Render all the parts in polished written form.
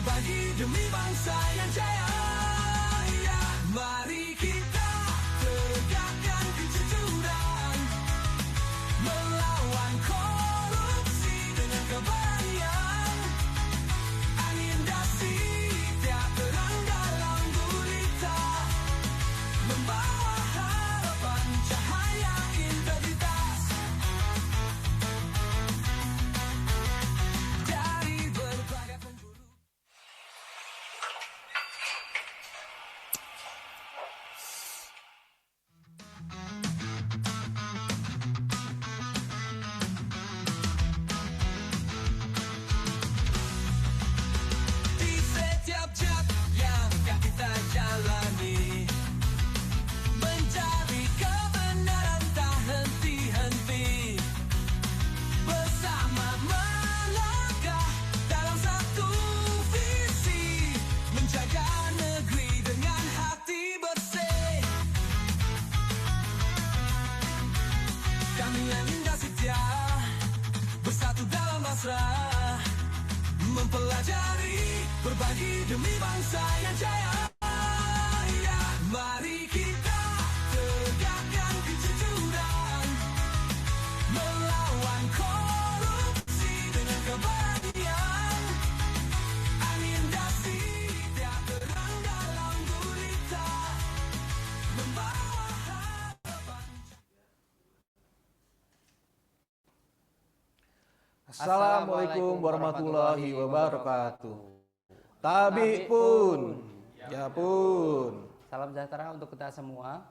berbagi demi bangsa yang jaya. Ya, mari kita tegakkan kejujuran, melawan korupsi dengan keberanian. Anindasi tiap terang dalam gurita, membawa harapan cahaya integritas. Dari berbagai penjuru. Di setiap jab yang kita jalani, mencari kebenaran tak henti-henti. Bersama melangkah dalam satu visi, menjaga negeri dengan hati bersih. Kami Aninda Setia bersatu dalam hasrat, mempelajari, berbagi demi bangsa yang jaya. Ya, mari kita tegakkan kejujuran, melawan korupsi dengan keberanian. Anindasi tiap terang dalam gurita, membawa harapan. Assalamualaikum warahmatullahi wabarakatuh. Tabi pun, ya pun. Salam sejahtera untuk kita semua.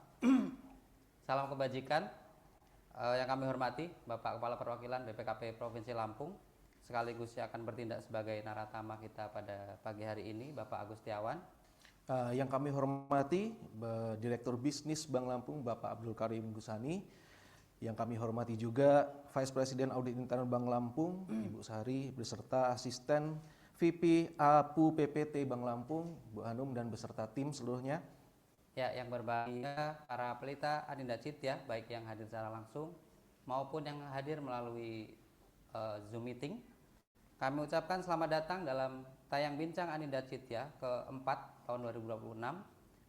Salam kebajikan. Yang kami hormati Bapak Kepala Perwakilan BPKP Provinsi Lampung, sekaligus yang akan bertindak sebagai naratama kita pada pagi hari ini, Bapak Agus Setiawan. Yang kami hormati Direktur Bisnis Bank Lampung, Bapak Abdul Karim Gusani. Yang kami hormati juga Vice President Audit Internal Bank Lampung, Ibu Sari, beserta Asisten VP APU PPT Bank Lampung, Bu Hanum, dan beserta tim seluruhnya. Ya, yang berbahagia para pelita Aninda Citya, baik yang hadir secara langsung maupun yang hadir melalui Zoom meeting. Kami ucapkan selamat datang dalam tayang bincang Aninda Citya keempat tahun 2026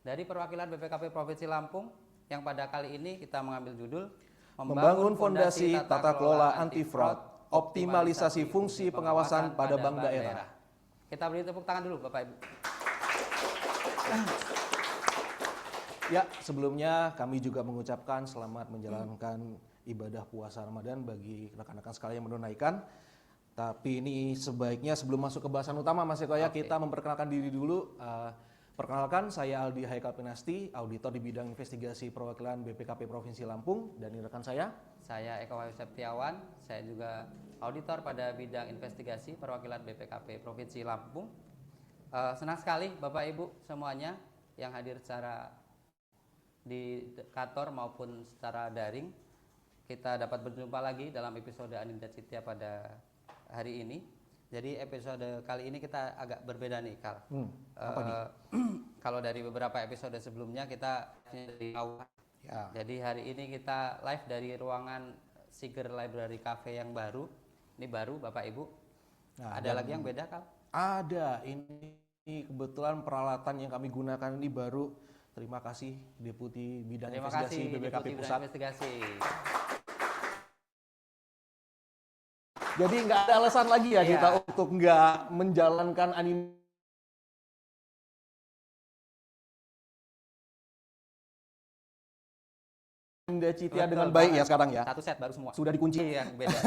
dari perwakilan BPKP Provinsi Lampung, yang pada kali ini kita mengambil judul Membangun fondasi tata kelola anti fraud, optimalisasi fungsi pengawasan pada bank daerah. Kita beri tepuk tangan dulu Bapak Ibu. Ya, sebelumnya kami juga mengucapkan selamat menjalankan ibadah puasa Ramadan bagi rekan-rekan sekalian yang menunaikan. Tapi ini sebaiknya sebelum masuk ke bahasan utama, Mas Eko ya, kita memperkenalkan diri dulu. Perkenalkan, saya Aldi Haikal Pinasti, auditor di bidang investigasi perwakilan BPKP Provinsi Lampung, dan ini rekan saya. Saya Eko Wahyu Septiawan, saya juga auditor pada bidang investigasi perwakilan BPKP Provinsi Lampung. Senang sekali Bapak Ibu semuanya yang hadir secara di kantor maupun secara daring. Kita dapat berjumpa lagi dalam episode Aninda Citya pada hari ini. Jadi episode kali ini kita agak berbeda nih, Kal. Apa nih? Kalau dari beberapa episode sebelumnya kita dari awal. Ya. Jadi hari ini kita live dari ruangan Siger Library Cafe yang baru. Ini baru Bapak Ibu. Nah, ada lagi yang beda, Kal? Ada. Ini kebetulan peralatan yang kami gunakan ini baru. Terima kasih Deputi Bidang Terima Investigasi kasih BPKP Deputi Bidang Pusat. Investigasi. Jadi nggak ada alasan lagi ya Iya. kita untuk nggak menjalankan Aninda Citya dengan baik ya sekarang ya. Satu set baru semua. Sudah dikunci. Yang beda.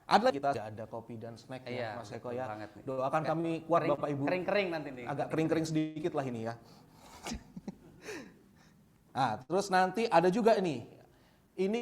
Ada kita ada kopi dan snack Iya, ya Mas Eko betul ya. banget nih. Doakan kami kuat Bapak Ibu. Kering-kering nanti nih. Agak kering-kering sedikit lah ini ya. Nah, terus nanti ada juga ini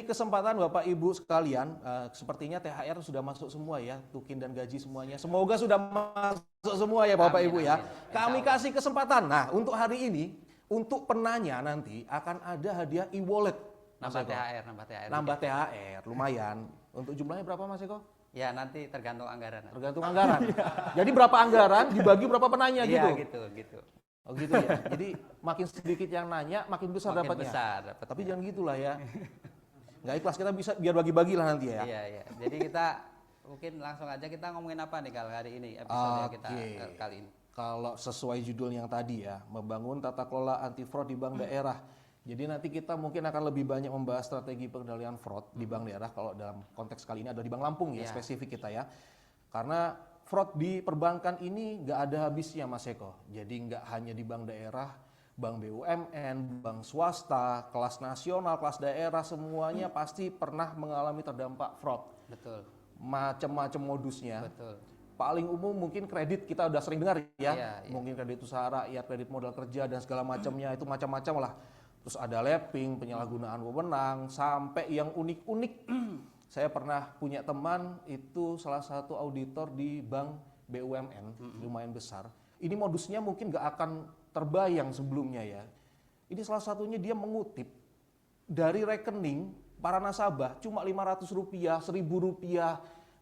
kesempatan Bapak Ibu sekalian, sepertinya THR sudah masuk semua ya, tukin dan gaji semuanya. Semoga sudah masuk semua ya Bapak Amin, Ibu ya. amin. Kami kasih kesempatan. Nah, untuk hari ini, untuk penanya nanti akan ada hadiah e-wallet. Mas Nambah Eko. THR, nambah THR. Nambah THR, lumayan. Untuk jumlahnya berapa Mas Eko? Ya nanti tergantung anggaran. Tergantung anggaran. Jadi berapa anggaran dibagi berapa penanya Iya gitu? gitu. Oh gitu ya. Jadi makin sedikit yang nanya, makin besar Makin dapatnya. besar dapatnya. Tapi jangan gitulah ya. Nggak ikhlas, kita bisa biar bagi-bagi lah nanti ya. Iya. Jadi kita mungkin langsung aja kita ngomongin apa nih kalau hari ini episode kita kali ini. Kalau sesuai judul yang tadi ya, membangun tata kelola anti fraud di bank daerah. Jadi nanti kita mungkin akan lebih banyak membahas strategi pengendalian fraud di bank daerah. Kalau dalam konteks kali ini adalah di Bank Lampung ya, Iya. spesifik kita ya. Karena fraud di perbankan ini nggak ada habisnya Mas Eko. Jadi nggak hanya di bank daerah, bank BUMN, bank swasta, kelas nasional, kelas daerah, semuanya pasti pernah mengalami terdampak fraud. Betul, Macam-macam modusnya. betul. Paling umum mungkin kredit, kita udah sering dengar ya. Iya. Mungkin kredit usaha rakyat, kredit modal kerja dan segala macamnya, itu macam-macam lah. Terus ada lapping, penyalahgunaan wewenang, sampai yang unik-unik. Saya pernah punya teman itu salah satu auditor di bank BUMN, lumayan besar. Ini modusnya mungkin nggak akan terbayang sebelumnya ya. Ini salah satunya dia mengutip dari rekening para nasabah cuma Rp500, Rp1.000,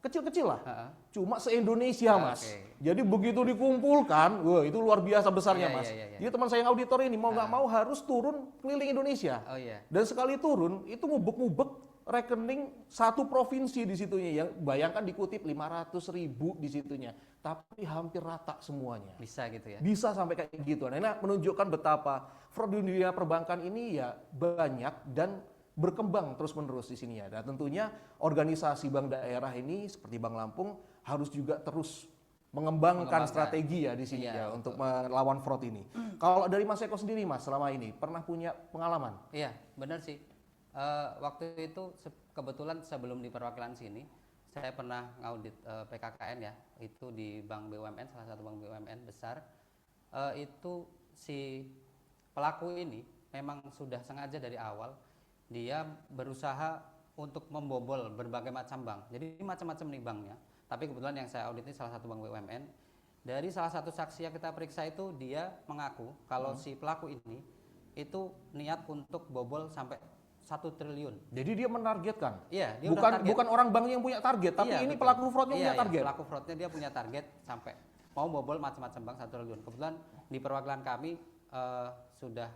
kecil-kecil lah. Ha-ha. Cuma se-Indonesia Mas. Oke. Jadi begitu dikumpulkan, wah itu luar biasa besarnya Iya, Mas. iya, iya. Jadi teman saya yang auditor ini mau nggak mau harus turun keliling Indonesia. Oh iya. Dan sekali turun itu ngubek-ngubek rekening satu provinsi di situnya. Yang bayangkan dikutip 500.000 di situnya, tapi hampir rata semuanya. Bisa gitu ya. Bisa sampai kayak gitu. Nah, ini menunjukkan betapa fraud di dunia perbankan ini ya banyak dan berkembang terus-menerus di sini ya. Dan tentunya organisasi bank daerah ini seperti Bank Lampung harus juga terus mengembangkan strategi ya di sini Iya, ya untuk melawan fraud ini. Kalau dari Mas Eko sendiri Mas, selama ini pernah punya pengalaman? Iya, benar sih. Waktu itu kebetulan sebelum di perwakilan sini, saya pernah ngaudit PKKN ya, itu di bank BUMN, salah satu bank BUMN besar. Itu si pelaku ini memang sudah sengaja dari awal dia berusaha untuk membobol berbagai macam bank. Jadi macam-macam nih banknya. Tapi kebetulan yang saya audit ini salah satu bank BUMN. Dari salah satu saksi yang kita periksa itu dia mengaku kalau si pelaku ini itu niat untuk bobol sampai 1 triliun. Jadi dia menargetkan. Iya, dia udah Bukan target. bukan orang banknya yang punya target, tapi Iya, ini betul. pelaku fraudnya Iya, punya iya, target. pelaku fraudnya dia punya target sampai mau bobol macam-macam bank 1 triliun. Kebetulan di perwakilan kami sudah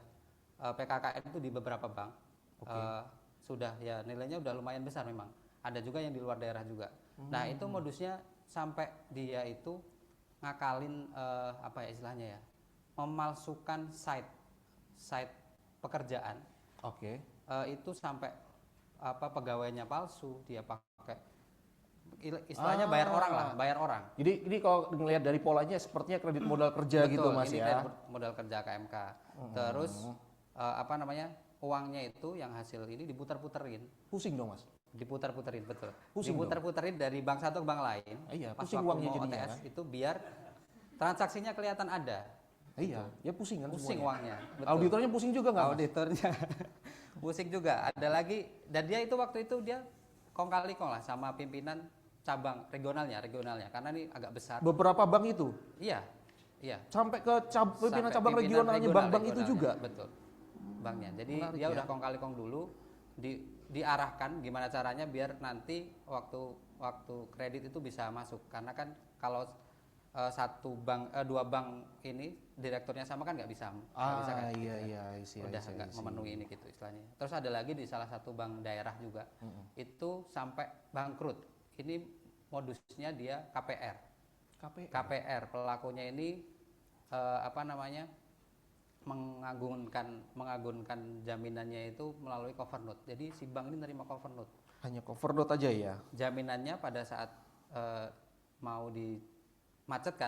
PKKN itu di beberapa bank. Sudah ya nilainya udah lumayan besar memang. Ada juga yang di luar daerah juga. Nah, itu modusnya sampai dia itu ngakalin apa ya istilahnya ya? Memalsukan site pekerjaan. Oke. Itu sampai apa pegawainya palsu, dia pakai istilahnya bayar orang lah, bayar orang. Jadi ini kalau ngelihat dari polanya sepertinya kredit modal kerja gitu Mas ini ya. kayak modal kerja KMK. Terus apa namanya? Uangnya itu yang hasil ini diputar-puterin. Pusing dong Mas. Diputar-puterin betul. Pusing Diputar-puterin dari bank satu ke bank lain. Iya, Pas pusing waktu uangnya mau jadinya, OTS kan? itu biar transaksinya kelihatan ada. Iya, ya pusing kan Pusing semuanya. uangnya. Betul. Auditornya pusing juga nggak Mas? Auditornya pusing juga. Ada lagi dan dia itu waktu itu dia kong kali kong lah sama pimpinan cabang regionalnya karena ini agak besar. Beberapa bank itu Iya. Iya. sampai ke pimpinan Sampai cabang pimpinan regionalnya bank-bank itu regionalnya, juga. betul banknya. Jadi Menarik dia ya. udah kong kali kong dulu diarahkan gimana caranya biar nanti waktu kredit itu bisa masuk karena kan kalau dua bank ini direkturnya sama kan nggak bisa kan Iya, udah nggak memenuhi ini gitu istilahnya. Terus ada lagi di salah satu bank daerah juga itu sampai bangkrut. Ini modusnya dia KPR. KPR pelakunya ini apa namanya mengagunkan jaminannya itu melalui cover note. Jadi si bank ini nerima cover note. Hanya cover note aja ya. Jaminannya pada saat mau macet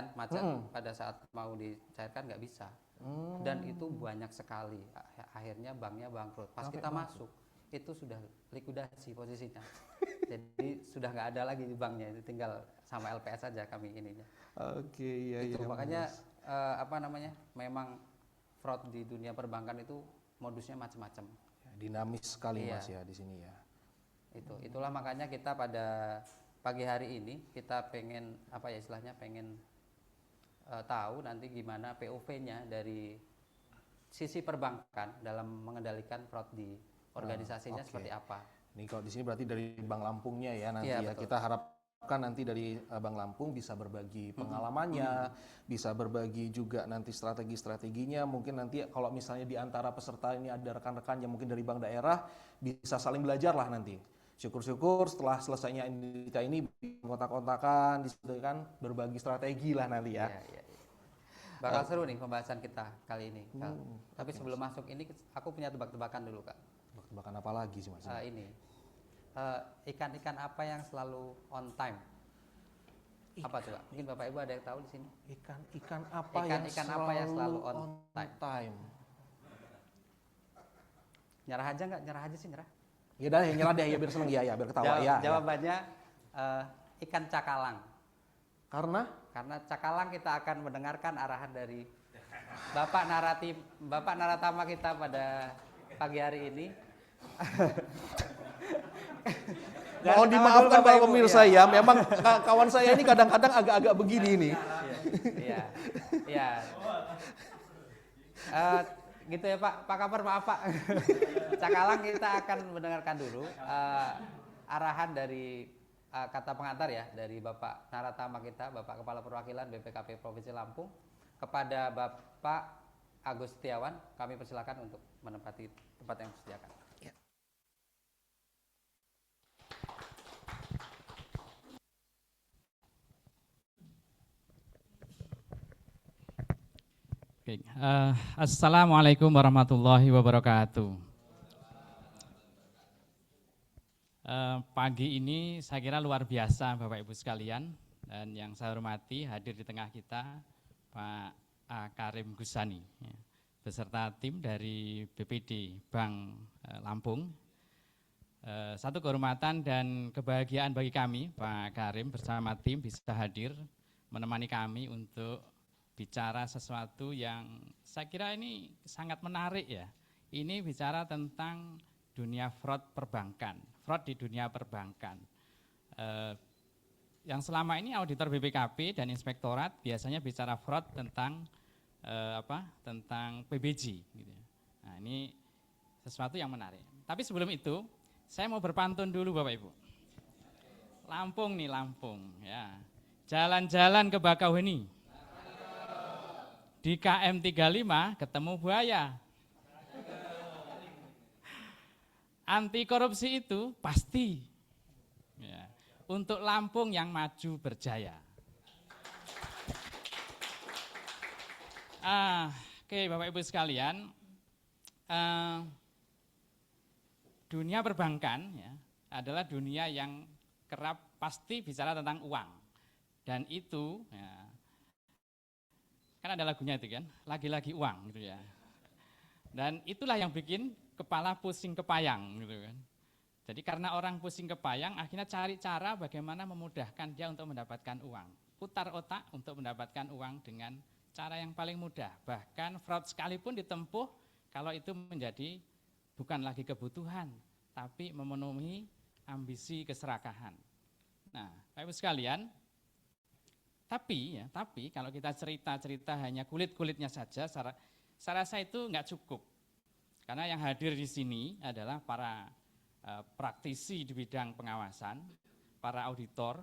pada saat mau dicairkan nggak bisa. Dan itu banyak sekali. Akhirnya banknya bangkrut. Pas kita masuk itu sudah likuidasi posisinya. Jadi sudah nggak ada lagi di banknya, itu tinggal sama LPS saja kami ininya. Oke, iya Itu iya. makanya apa namanya? Memang fraud di dunia perbankan itu modusnya macam-macam. Ya, dinamis sekali Iya. Mas ya di sini ya. Itulah makanya kita pada pagi hari ini kita pengen apa ya istilahnya pengen tahu nanti gimana POV-nya dari sisi perbankan dalam mengendalikan fraud di organisasinya oke. seperti apa. Ini kalau di sini berarti dari Bank Lampungnya ya nanti Iya, ya. betul. Kita harapkan nanti dari Bank Lampung bisa berbagi pengalamannya, bisa berbagi juga nanti strategi-strateginya. Mungkin nanti kalau misalnya di antara peserta ini ada rekan-rekan yang mungkin dari bank daerah bisa saling belajar lah nanti. Syukur-syukur setelah selesainya kita ini kontak-kontakan, disitu kan berbagi strategi lah nanti ya. Iya. Bakal seru nih pembahasan kita kali ini, Kak. Tapi sebelum masuk ini, aku punya tebak-tebakan dulu, Kak. Tebak-tebakan apa lagi sih Mas? Ikan-ikan apa yang selalu on time? Apa tuh, Kak? Mungkin Bapak Ibu ada yang tahu di sini. Ikan Ikan apa yang selalu on time? Nyerah aja nggak? Nyerah aja sih, nyerah. Ya udah, yang nyerah deh ya biar seneng ya, biar ketawa ya. Jawabannya ikan cakalang. Karena Karena cakalang kita akan mendengarkan arahan dari Bapak Naratama kita pada pagi hari ini. mohon dimaafkan para pemirsa ya, memang kawan saya ini kadang-kadang agak-agak begini nih. Iya, iya. Gitu ya Pak Kapar, maaf Pak. Cakalang kita akan mendengarkan dulu arahan dari kata pengantar ya dari Bapak Naratama kita, Bapak Kepala Perwakilan BPKP Provinsi Lampung, kepada Bapak Agus Setiawan. Kami persilakan untuk menempati tempat yang disediakan. Oke, Assalamualaikum warahmatullahi wabarakatuh. Pagi ini saya kira luar biasa Bapak Ibu sekalian, dan yang saya hormati hadir di tengah kita Pak Karim Gusani ya, beserta tim dari BPD Bank Lampung. Satu kehormatan dan kebahagiaan bagi kami Pak Karim bersama tim bisa hadir menemani kami untuk bicara sesuatu yang saya kira ini sangat menarik ya. Ini bicara tentang dunia fraud perbankan, fraud di dunia perbankan. Yang selama ini auditor BPKP dan inspektorat biasanya bicara fraud tentang tentang PBJ. Gitu. Nah ini sesuatu yang menarik. Tapi sebelum itu saya mau berpantun dulu Bapak Ibu. Lampung nih Lampung ya. Jalan-jalan ke Bakauheni. Di KM 35 ketemu buaya. Anti korupsi itu pasti. Ya. Untuk Lampung yang maju berjaya. Oke Bapak Ibu sekalian, dunia perbankan ya, adalah dunia yang kerap pasti bicara tentang uang. Dan itu ya, kan ada lagunya itu kan, lagi-lagi uang gitu ya. Dan itulah yang bikin kepala pusing kepayang gitu kan. Jadi karena orang pusing kepayang, akhirnya cari cara bagaimana memudahkan dia untuk mendapatkan uang. Putar otak untuk mendapatkan uang dengan cara yang paling mudah. Bahkan fraud sekalipun ditempuh kalau itu menjadi bukan lagi kebutuhan, tapi memenuhi ambisi keserakahan. Nah, Bapak Ibu sekalian, tapi kalau kita cerita hanya kulit-kulitnya saja, saya rasa itu nggak cukup. Karena yang hadir di sini adalah para praktisi di bidang pengawasan, para auditor,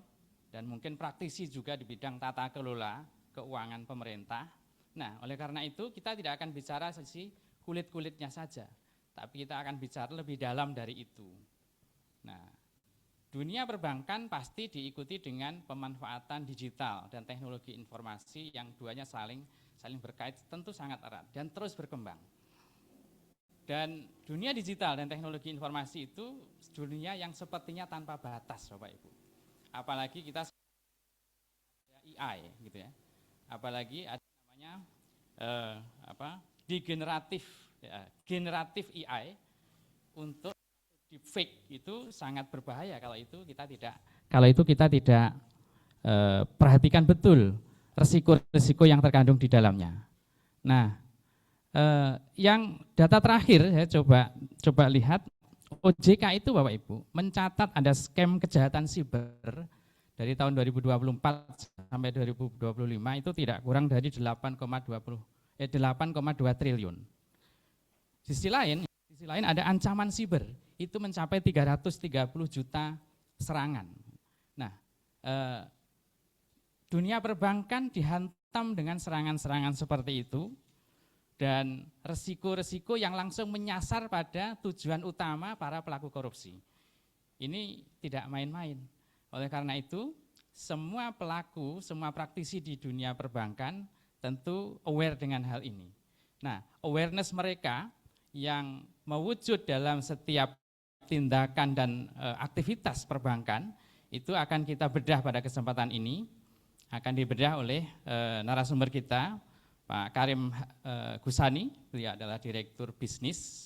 dan mungkin praktisi juga di bidang tata kelola keuangan pemerintah. Nah, oleh karena itu kita tidak akan bicara sisi kulit-kulitnya saja, tapi kita akan bicara lebih dalam dari itu. Nah, dunia perbankan pasti diikuti dengan pemanfaatan digital dan teknologi informasi yang duanya saling berkait, tentu sangat erat dan terus berkembang. Dan dunia digital dan teknologi informasi itu dunia yang sepertinya tanpa batas Bapak Ibu. Apalagi kita AI gitu ya. Apalagi ada namanya generatif AI untuk deepfake itu sangat berbahaya kalau itu kita tidak perhatikan betul risiko-risiko yang terkandung di dalamnya. Nah, yang data terakhir saya coba lihat, OJK itu Bapak Ibu mencatat ada scam kejahatan siber dari tahun 2024 sampai 2025 itu tidak kurang dari 8,2 triliun. Di sisi lain ada ancaman siber itu mencapai 330 juta serangan. Nah, dunia perbankan dihantam dengan serangan-serangan seperti itu. Dan resiko-resiko yang langsung menyasar pada tujuan utama para pelaku korupsi. Ini tidak main-main. Oleh karena itu, semua pelaku, semua praktisi di dunia perbankan tentu aware dengan hal ini. Nah, awareness mereka yang mewujud dalam setiap tindakan dan aktivitas perbankan itu akan kita bedah pada kesempatan ini, akan dibedah oleh narasumber kita, Pak Karim Gusani, beliau adalah Direktur Bisnis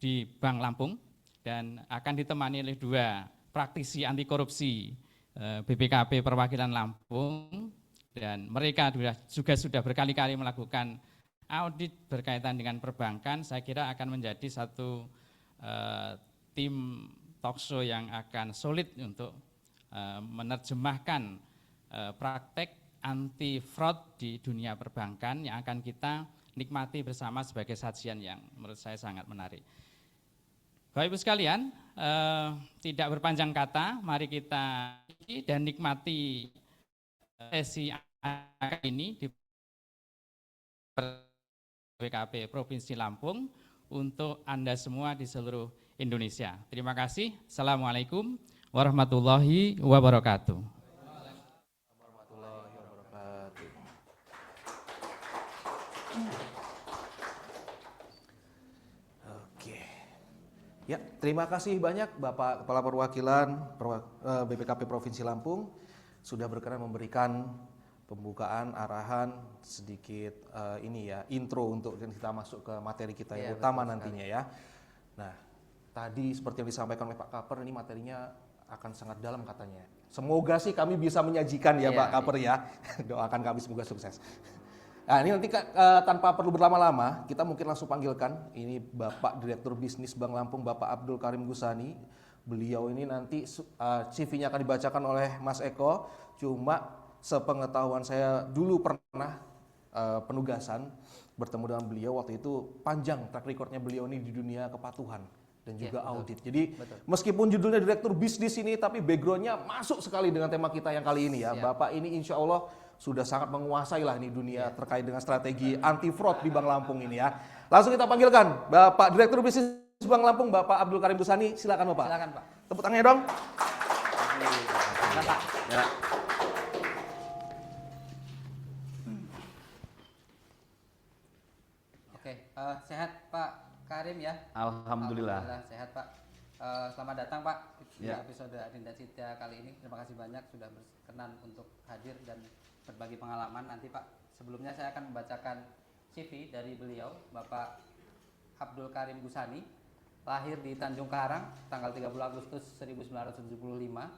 di Bank Lampung dan akan ditemani oleh 2 praktisi anti korupsi BPKP Perwakilan Lampung, dan mereka juga sudah berkali-kali melakukan audit berkaitan dengan perbankan. Saya kira akan menjadi satu tim talkshow yang akan solid untuk menerjemahkan praktek anti fraud di dunia perbankan yang akan kita nikmati bersama sebagai sajian yang menurut saya sangat menarik. Bapak Ibu sekalian, tidak berpanjang kata, mari kita dan nikmati sesi ini di BPKP Provinsi Lampung untuk Anda semua di seluruh Indonesia. Terima kasih. Assalamualaikum warahmatullahi wabarakatuh. Warahmatullahi wabarakatuh. Oke. Ya, terima kasih banyak Bapak Kepala Perwakilan BPKP Provinsi Lampung sudah berkenan memberikan pembukaan, arahan, sedikit intro untuk kita masuk ke materi kita yang utama nantinya ya. Nah, tadi seperti yang disampaikan oleh Pak Kaper, ini materinya akan sangat dalam katanya. Semoga sih kami bisa menyajikan ya Pak Kaper ya. Doakan kami semoga sukses. Nah, ini nanti tanpa perlu berlama-lama, kita mungkin langsung panggilkan. Ini Bapak Direktur Bisnis Bank Lampung, Bapak Abdul Karim Gusani. Beliau ini nanti CV-nya akan dibacakan oleh Mas Eko. Cuma sepengetahuan saya dulu pernah penugasan bertemu dengan beliau, waktu itu panjang track recordnya beliau ini di dunia kepatuhan dan juga audit. Jadi meskipun judulnya Direktur Bisnis ini, tapi backgroundnya masuk sekali dengan tema kita yang kali ini ya. Bapak ini insya Allah sudah sangat menguasai lah ini dunia terkait dengan strategi anti fraud di Bank Lampung ini ya. Langsung kita panggilkan Bapak Direktur Bisnis Bank Lampung, Bapak Abdul Karim Gusani. Silakan Bapak. Silakan Pak. Tepuk tangannya dong. Silakan Pak. Ya. Oke, sehat Pak Karim ya? Alhamdulillah. Sehat Pak. Selamat datang Pak di Ya. episode Adinda Cita kali ini. Terima kasih banyak sudah berkenan untuk hadir dan berbagi pengalaman. Nanti Pak, sebelumnya saya akan membacakan CV dari beliau, Bapak Abdul Karim Gusani, lahir di Tanjung Karang, tanggal 30 Agustus 1975.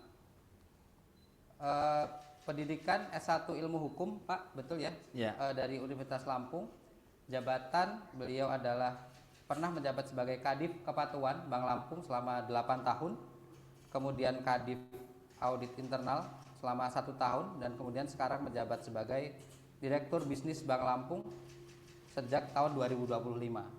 Pendidikan S1 Ilmu Hukum, Pak, betul ya? Ya. Dari Universitas Lampung. Jabatan beliau adalah pernah menjabat sebagai Kadif Kepatuhan Bank Lampung selama 8 tahun, kemudian Kadif Audit Internal selama 1 tahun, dan kemudian sekarang menjabat sebagai Direktur Bisnis Bank Lampung sejak tahun 2025,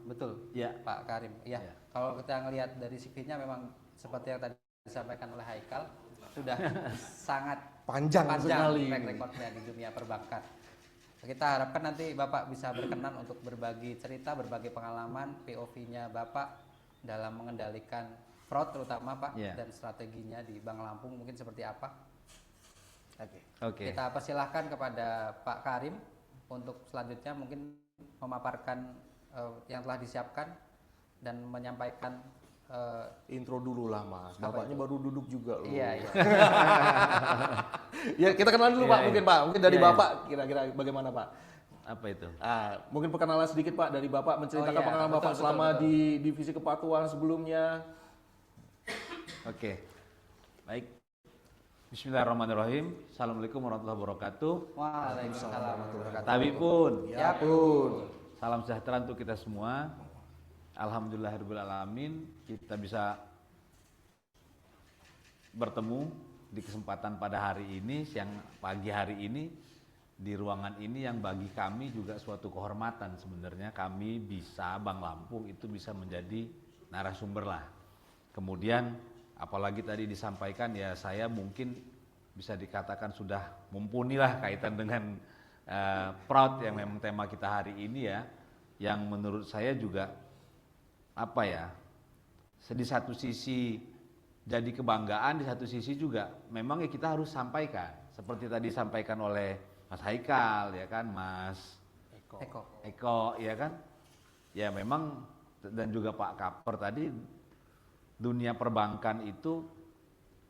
betul? Ya. Pak Karim. Ya. Ya. Kalau kita ngelihat dari CV-nya memang seperti yang tadi disampaikan oleh Haikal, sudah sangat Panjang sekali. track recordnya di dunia perbankan. Kita harapkan nanti Bapak bisa berkenan untuk berbagi cerita, berbagi pengalaman, POV-nya Bapak dalam mengendalikan fraud terutama Pak, dan strateginya di Bank Lampung mungkin seperti apa. Oke. Kita persilahkan kepada Pak Karim untuk selanjutnya mungkin memaparkan yang telah disiapkan dan menyampaikan Intro dulu lah Mas. Bapaknya itu? baru duduk juga loh. Iya. Ya kita kenalan dulu Pak, mungkin Pak. Mungkin dari Iya, iya. Bapak kira-kira bagaimana Pak? Apa itu? Mungkin perkenalan sedikit Pak dari Bapak, menceritakan pengalaman Bapak selama di divisi kepatuhan sebelumnya. Oke. Baik. Bismillahirrahmanirrahim. Assalamualaikum warahmatullahi wabarakatuh. Waalaikumsalam warahmatullahi wabarakatuh. Tapi pun, Ya pun. salam sejahtera untuk kita semua. Alhamdulillahirrahmanirrahim, kita bisa bertemu di kesempatan pada hari ini, siang pagi hari ini, di ruangan ini yang bagi kami juga suatu kehormatan sebenarnya. Kami bisa, Bank Lampung itu bisa menjadi narasumber lah. Kemudian apalagi tadi disampaikan ya, saya mungkin bisa dikatakan sudah mumpuni lah kaitan dengan fraud yang memang tema kita hari ini ya, yang menurut saya juga apa ya, di satu sisi jadi kebanggaan, di satu sisi juga memang ya kita harus sampaikan seperti tadi disampaikan oleh Mas Haikal ya kan, Mas Eko. Eko ya kan. Ya memang dan juga Pak Kaper tadi, dunia perbankan itu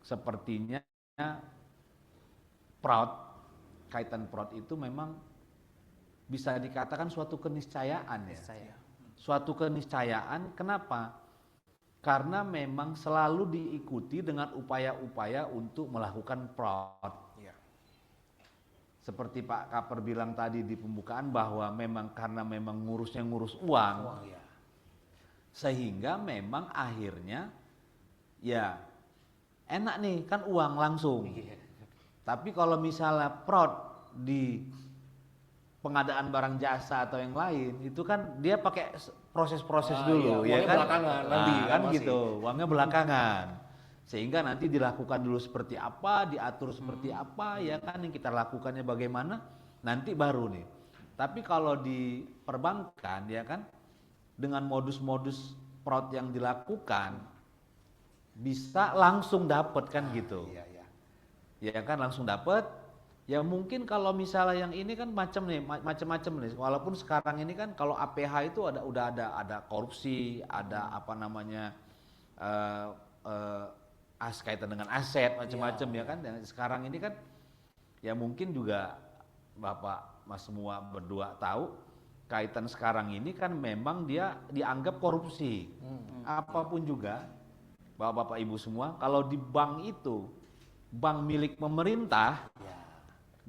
sepertinya fraud, kaitan fraud itu memang bisa dikatakan suatu keniscayaan ya. Saya. Suatu keniscayaan, kenapa? Karena memang selalu diikuti dengan upaya-upaya untuk melakukan fraud. Iya. Seperti Pak Kaper bilang tadi di pembukaan bahwa memang karena memang ngurus uang, Uang ya. sehingga memang akhirnya ya enak nih kan uang langsung. Tapi kalau misalnya fraud di pengadaan barang jasa atau yang lain, itu kan dia pakai proses-proses dulu iya, ya uangnya kan. belakangan, nanti Nah, kan kan masih. gitu, uangnya belakangan. Sehingga nanti dilakukan dulu seperti apa, diatur seperti apa ya kan, yang kita lakukannya bagaimana, nanti baru nih. Tapi kalau di perbankan ya kan, dengan modus-modus fraud yang dilakukan bisa langsung dapat kan gitu. Iya, iya. Ya kan langsung dapat. Ya mungkin kalau misalnya yang ini kan macam-macam nih. Walaupun sekarang ini kan kalau APH itu udah ada korupsi, ada apa namanya kaitan dengan aset macam-macam ya kan. Dan sekarang ini kan ya mungkin juga Bapak Mas semua berdua tahu, kaitan sekarang ini kan memang dia dianggap korupsi. Apapun juga Bapak-bapak Ibu semua, kalau di bank itu bank milik pemerintah,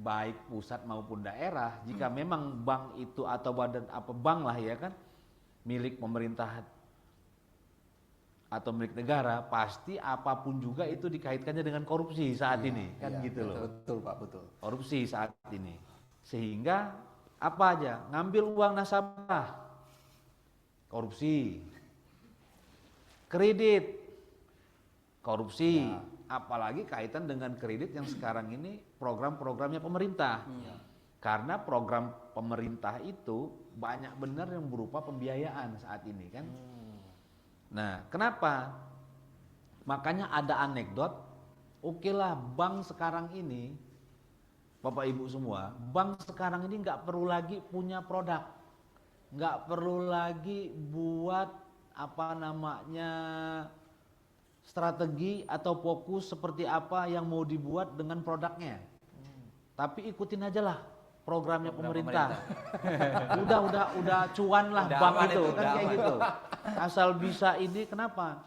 baik pusat maupun daerah, jika memang bank itu atau badan apa bank lah ya kan milik pemerintah atau milik negara, pasti apapun juga itu dikaitkannya dengan korupsi saat ini kan Iya, gitu loh. Betul Pak, betul. Korupsi saat ini. Sehingga apa aja, ngambil uang nasabah, korupsi. Kredit, korupsi. Apalagi kaitan dengan kredit yang sekarang ini program-programnya pemerintah. Karena program pemerintah itu banyak benar yang berupa pembiayaan saat ini kan. Nah, kenapa? Makanya ada anekdot, oke lah bank sekarang ini, Bapak Ibu semua, bank sekarang ini nggak perlu lagi punya produk, nggak perlu lagi buat apa namanya strategi atau fokus seperti apa yang mau dibuat dengan produknya. Tapi ikutin aja lah programnya pemerintah. udah cuan lah Udah bank aman itu itu, kan udah kayak aman. gitu. Asal bisa ini kenapa?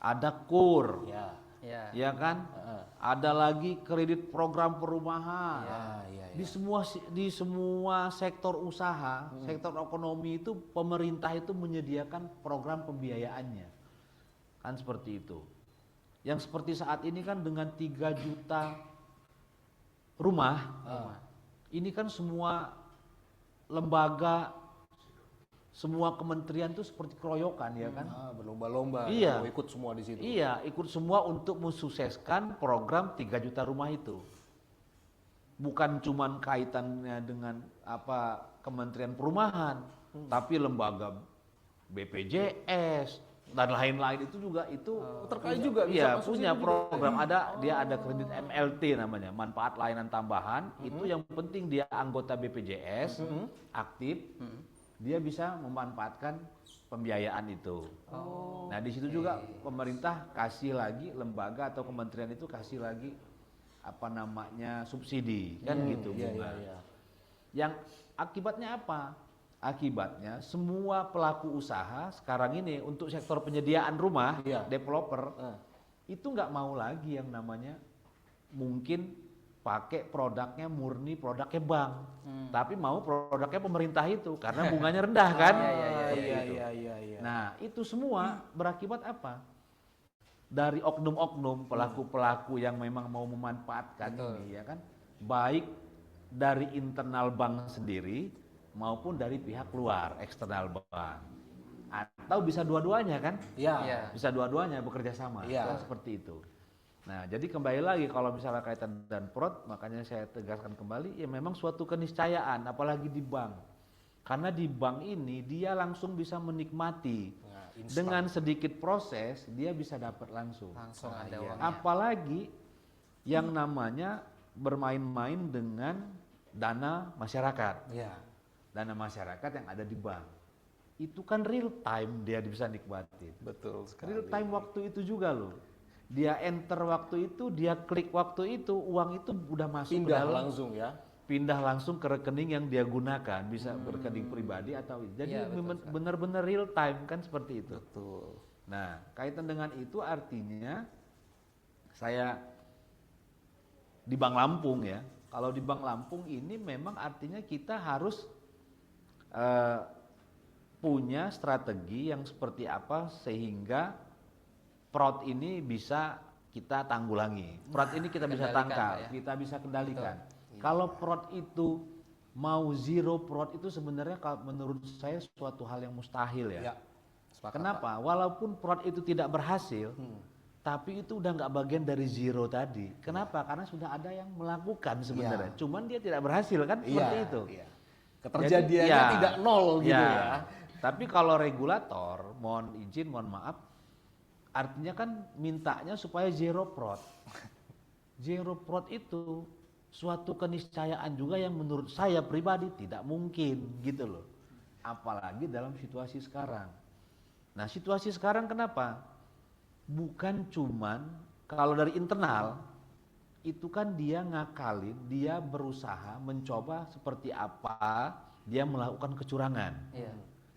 Ada KUR, Ya. Ya. ya kan? Ada lagi kredit program perumahan. Iya. Di semua sektor usaha, sektor ekonomi itu pemerintah itu menyediakan program pembiayaannya. Kan seperti itu. Yang seperti saat ini kan dengan 3 juta rumah, ini kan semua lembaga, semua kementerian itu seperti keroyokan ya kan. Berlomba-lomba. Iya. Mau ikut semua di situ. Iya, ikut semua untuk mensukseskan program 3 juta rumah itu. Bukan cuman kaitannya dengan apa Kementerian Perumahan, tapi lembaga BPJS dan lain-lain itu juga itu terkait juga bisa iya, masuk punya situ juga. program dia ada kredit MLT namanya, manfaat layanan tambahan. Itu yang penting dia anggota BPJS aktif, dia bisa memanfaatkan pembiayaan itu. Nah, di situ juga pemerintah kasih lagi, lembaga atau kementerian itu kasih lagi apa namanya subsidi kan gitu bunga. Yang akibatnya apa? Akibatnya semua pelaku usaha sekarang ini untuk sektor penyediaan rumah, developer itu nggak mau lagi yang namanya mungkin pakai produknya murni produknya bank, tapi mau produknya pemerintah itu karena bunganya rendah kan. Iya. Nah, itu semua berakibat apa? Dari oknum-oknum pelaku-pelaku yang memang mau memanfaatkan ini ya kan, baik dari internal bank sendiri maupun dari pihak luar eksternal bank, atau bisa dua-duanya kan? Iya. Bisa dua-duanya bekerja sama, Iya. kan seperti itu. Nah, jadi kembali lagi kalau misalnya kaitan dan fraud, makanya saya tegaskan kembali, ya memang suatu keniscayaan, apalagi di bank. Karena di bank ini dia langsung bisa menikmati dengan sedikit proses dia bisa dapat langsung. Langsung ada iya. uangnya. Apalagi yang namanya bermain-main dengan dana masyarakat. Ya. Dana masyarakat yang ada di bank. Itu kan real time dia bisa nikmatin. Betul sekali. Real time waktu itu juga loh. Dia enter waktu itu, dia klik waktu itu, uang itu udah masuk ke Pindah dalam, langsung ya. pindah langsung ke rekening yang dia gunakan, bisa rekening pribadi atau jadi Iya, betul sekali. benar-benar real time kan seperti itu. Betul. Nah, kaitan dengan itu artinya saya di Bank Lampung ya. Kalau di Bank Lampung ini memang artinya kita harus punya strategi yang seperti apa sehingga fraud ini bisa kita tanggulangi. Fraud ini kita bisa Kendalikan, tangkal, Pak, ya. kita bisa kendalikan. Betul. Kalau fraud itu mau zero fraud itu sebenarnya menurut saya suatu hal yang mustahil ya. Ya. Sepakat, Kenapa? Walaupun fraud itu tidak berhasil, tapi itu udah nggak bagian dari zero tadi. Kenapa? Karena sudah ada yang melakukan sebenarnya. Cuman dia tidak berhasil kan Pak. seperti Iya, itu. iya. Keterjadiannya Jadi, ya, tidak nol gitu ya. Tapi kalau regulator, mohon izin, mohon maaf, artinya kan mintanya supaya zero fraud. Zero fraud itu suatu keniscayaan juga yang menurut saya pribadi tidak mungkin gitu loh. Apalagi dalam situasi sekarang. Nah, situasi sekarang kenapa? Bukan cuman kalau dari internal itu kan dia ngakalin, dia berusaha mencoba seperti apa dia melakukan kecurangan Iya.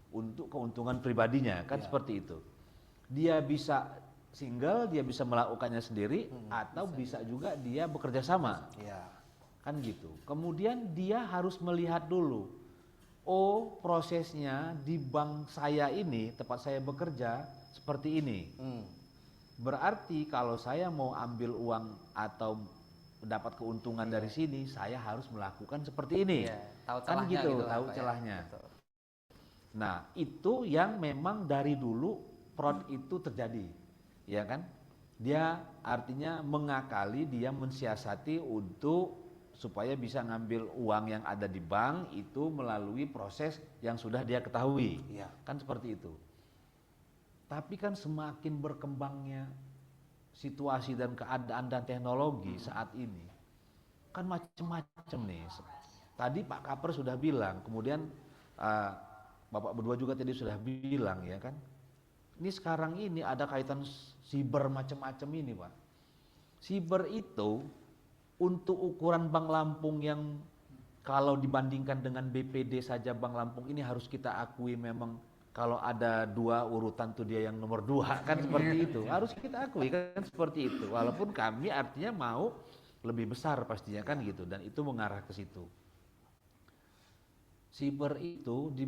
untuk keuntungan pribadinya kan seperti itu. Dia bisa single, dia bisa melakukannya sendiri atau bisa juga dia bekerja sama. Iya. Kan gitu. Kemudian dia harus melihat dulu, oh prosesnya di bank saya ini, tempat saya bekerja seperti ini. Berarti kalau saya mau ambil uang atau dapat keuntungan dari sini, saya harus melakukan seperti ini. Iya, tahu Kan celahnya gitu, lah, tahu Pak, ya. celahnya. Betul. Nah, itu yang memang dari dulu fraud itu terjadi. Ya kan? Dia artinya mengakali, dia mensiasati untuk supaya bisa ngambil uang yang ada di bank itu melalui proses yang sudah dia ketahui. Iya. Kan seperti itu. Tapi kan semakin berkembangnya situasi dan keadaan dan teknologi saat ini, kan macam-macam nih. Tadi Pak Kaper sudah bilang, kemudian Bapak berdua juga tadi sudah bilang ya kan. Ini sekarang ini ada kaitan siber macam-macam ini Pak. Siber itu untuk ukuran Bank Lampung yang kalau dibandingkan dengan BPD saja Bank Lampung ini harus kita akui memang kalau ada dua urutan tuh dia yang nomor 2 kan seperti itu. Harus kita akui kan seperti itu. Walaupun kami artinya mau lebih besar pastinya kan gitu dan itu mengarah ke situ. Siber itu di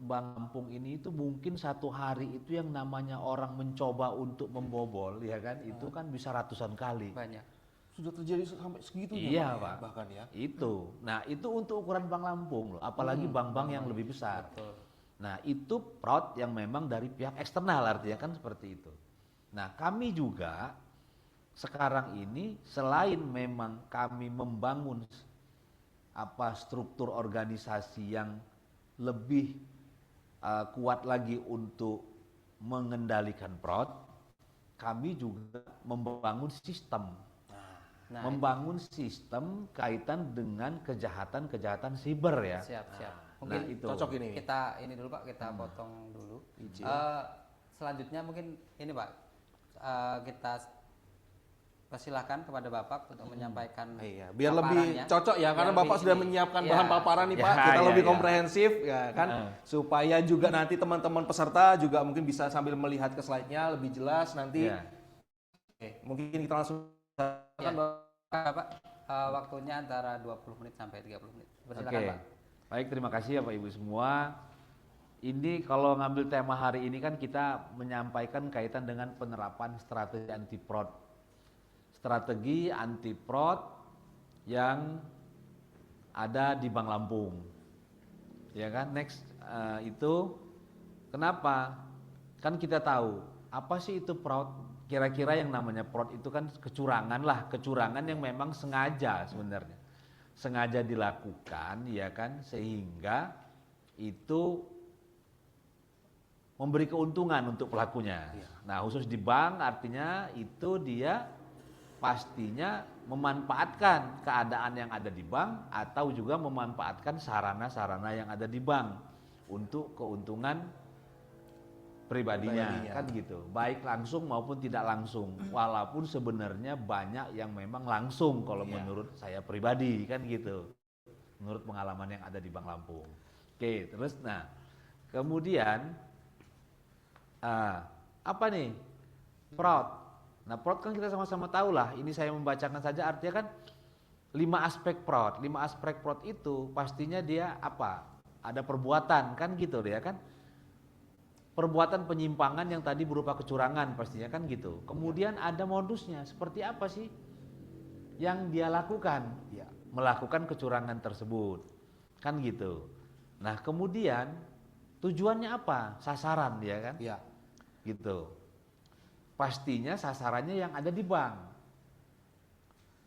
Bank Lampung ini itu mungkin satu hari itu yang namanya orang mencoba untuk membobol ya kan itu kan bisa ratusan kali. Banyak. Sudah terjadi sampai segitunya Iya Pak, ya? Pak. Bahkan ya. Itu. Nah itu untuk ukuran Bank Lampung loh. Apalagi bank-bank yang lebih besar. Betul. Nah itu fraud yang memang dari pihak eksternal artinya kan seperti itu. Nah kami juga sekarang ini selain memang kami membangun struktur organisasi yang lebih kuat lagi untuk mengendalikan fraud, kami juga membangun sistem. Nah, Membangun sistem kaitan dengan kejahatan-kejahatan siber ya. siap. Nah, Mungkin itu. Cocok ini. kita ini dulu Pak, kita potong dulu. Izin. Selanjutnya mungkin ini Pak, kita persilahkan kepada Bapak untuk menyampaikan Iya, biar lebih paparannya. cocok ya karena Biar Bapak lebih sudah ini. menyiapkan Iya. bahan paparan nih Ya, Pak. Kita ya, lebih ya. komprehensif ya kan supaya juga nanti teman-teman peserta juga mungkin bisa sambil melihat ke slide-nya lebih jelas nanti. Ya. Oke, mungkin kita langsung Ya. Bapak, waktunya antara 20 menit sampai 30 menit. Persilakan Oke. Pak. Baik, terima kasih ya Pak Ibu semua. Ini kalau ngambil tema hari ini kan kita menyampaikan kaitan dengan penerapan strategi anti fraud. Strategi anti fraud yang ada di Bank Lampung. Ya kan? Next itu kenapa? Kan kita tahu apa sih itu fraud? Kira-kira yang namanya fraud itu kan kecurangan lah, kecurangan yang memang sengaja sebenarnya. Sengaja dilakukan ya kan sehingga itu memberi keuntungan untuk pelakunya. Nah, khusus di bank artinya itu dia pastinya memanfaatkan keadaan yang ada di bank atau juga memanfaatkan sarana-sarana yang ada di bank untuk keuntungan pribadinya, kan gitu, baik langsung maupun tidak langsung, walaupun sebenarnya banyak yang memang langsung kalau menurut saya pribadi, kan gitu, menurut pengalaman yang ada di Bank Lampung. Oke, terus nah kemudian apa nih fraud. Nah, fraud kan kita sama-sama tahu lah, ini saya membacakan saja, artinya kan 5 aspek fraud. 5 aspek fraud itu pastinya dia apa? Ada perbuatan, kan gitu ya kan? Perbuatan penyimpangan yang tadi berupa kecurangan pastinya, kan gitu. Kemudian ada modusnya, seperti apa sih yang dia lakukan? Ya. Melakukan kecurangan tersebut, kan gitu. Nah, kemudian tujuannya apa? Sasaran, ya kan? Ya. Gitu. Pastinya sasarannya yang ada di bank.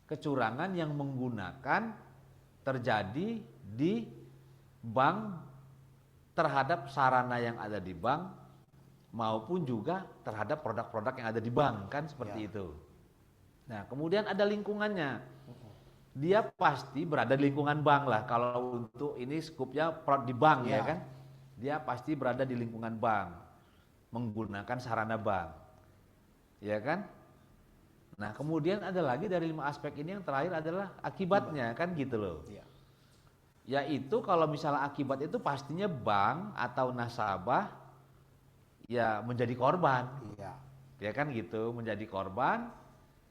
Kecurangan yang menggunakan terjadi di bank terhadap sarana yang ada di bank maupun juga terhadap produk-produk yang ada di bank, kan seperti itu. Nah, kemudian ada lingkungannya. Dia pasti berada di lingkungan bank lah. Kalau untuk ini skupnya fraud di bank, ya kan? Dia pasti berada di lingkungan bank, menggunakan sarana bank. Ya kan? Nah, kemudian ada lagi dari 5 aspek ini yang terakhir adalah akibatnya, kan gitu loh. Ya. Yaitu kalau misalnya akibat itu pastinya bank atau nasabah ya menjadi korban. Iya. Ya kan gitu, menjadi korban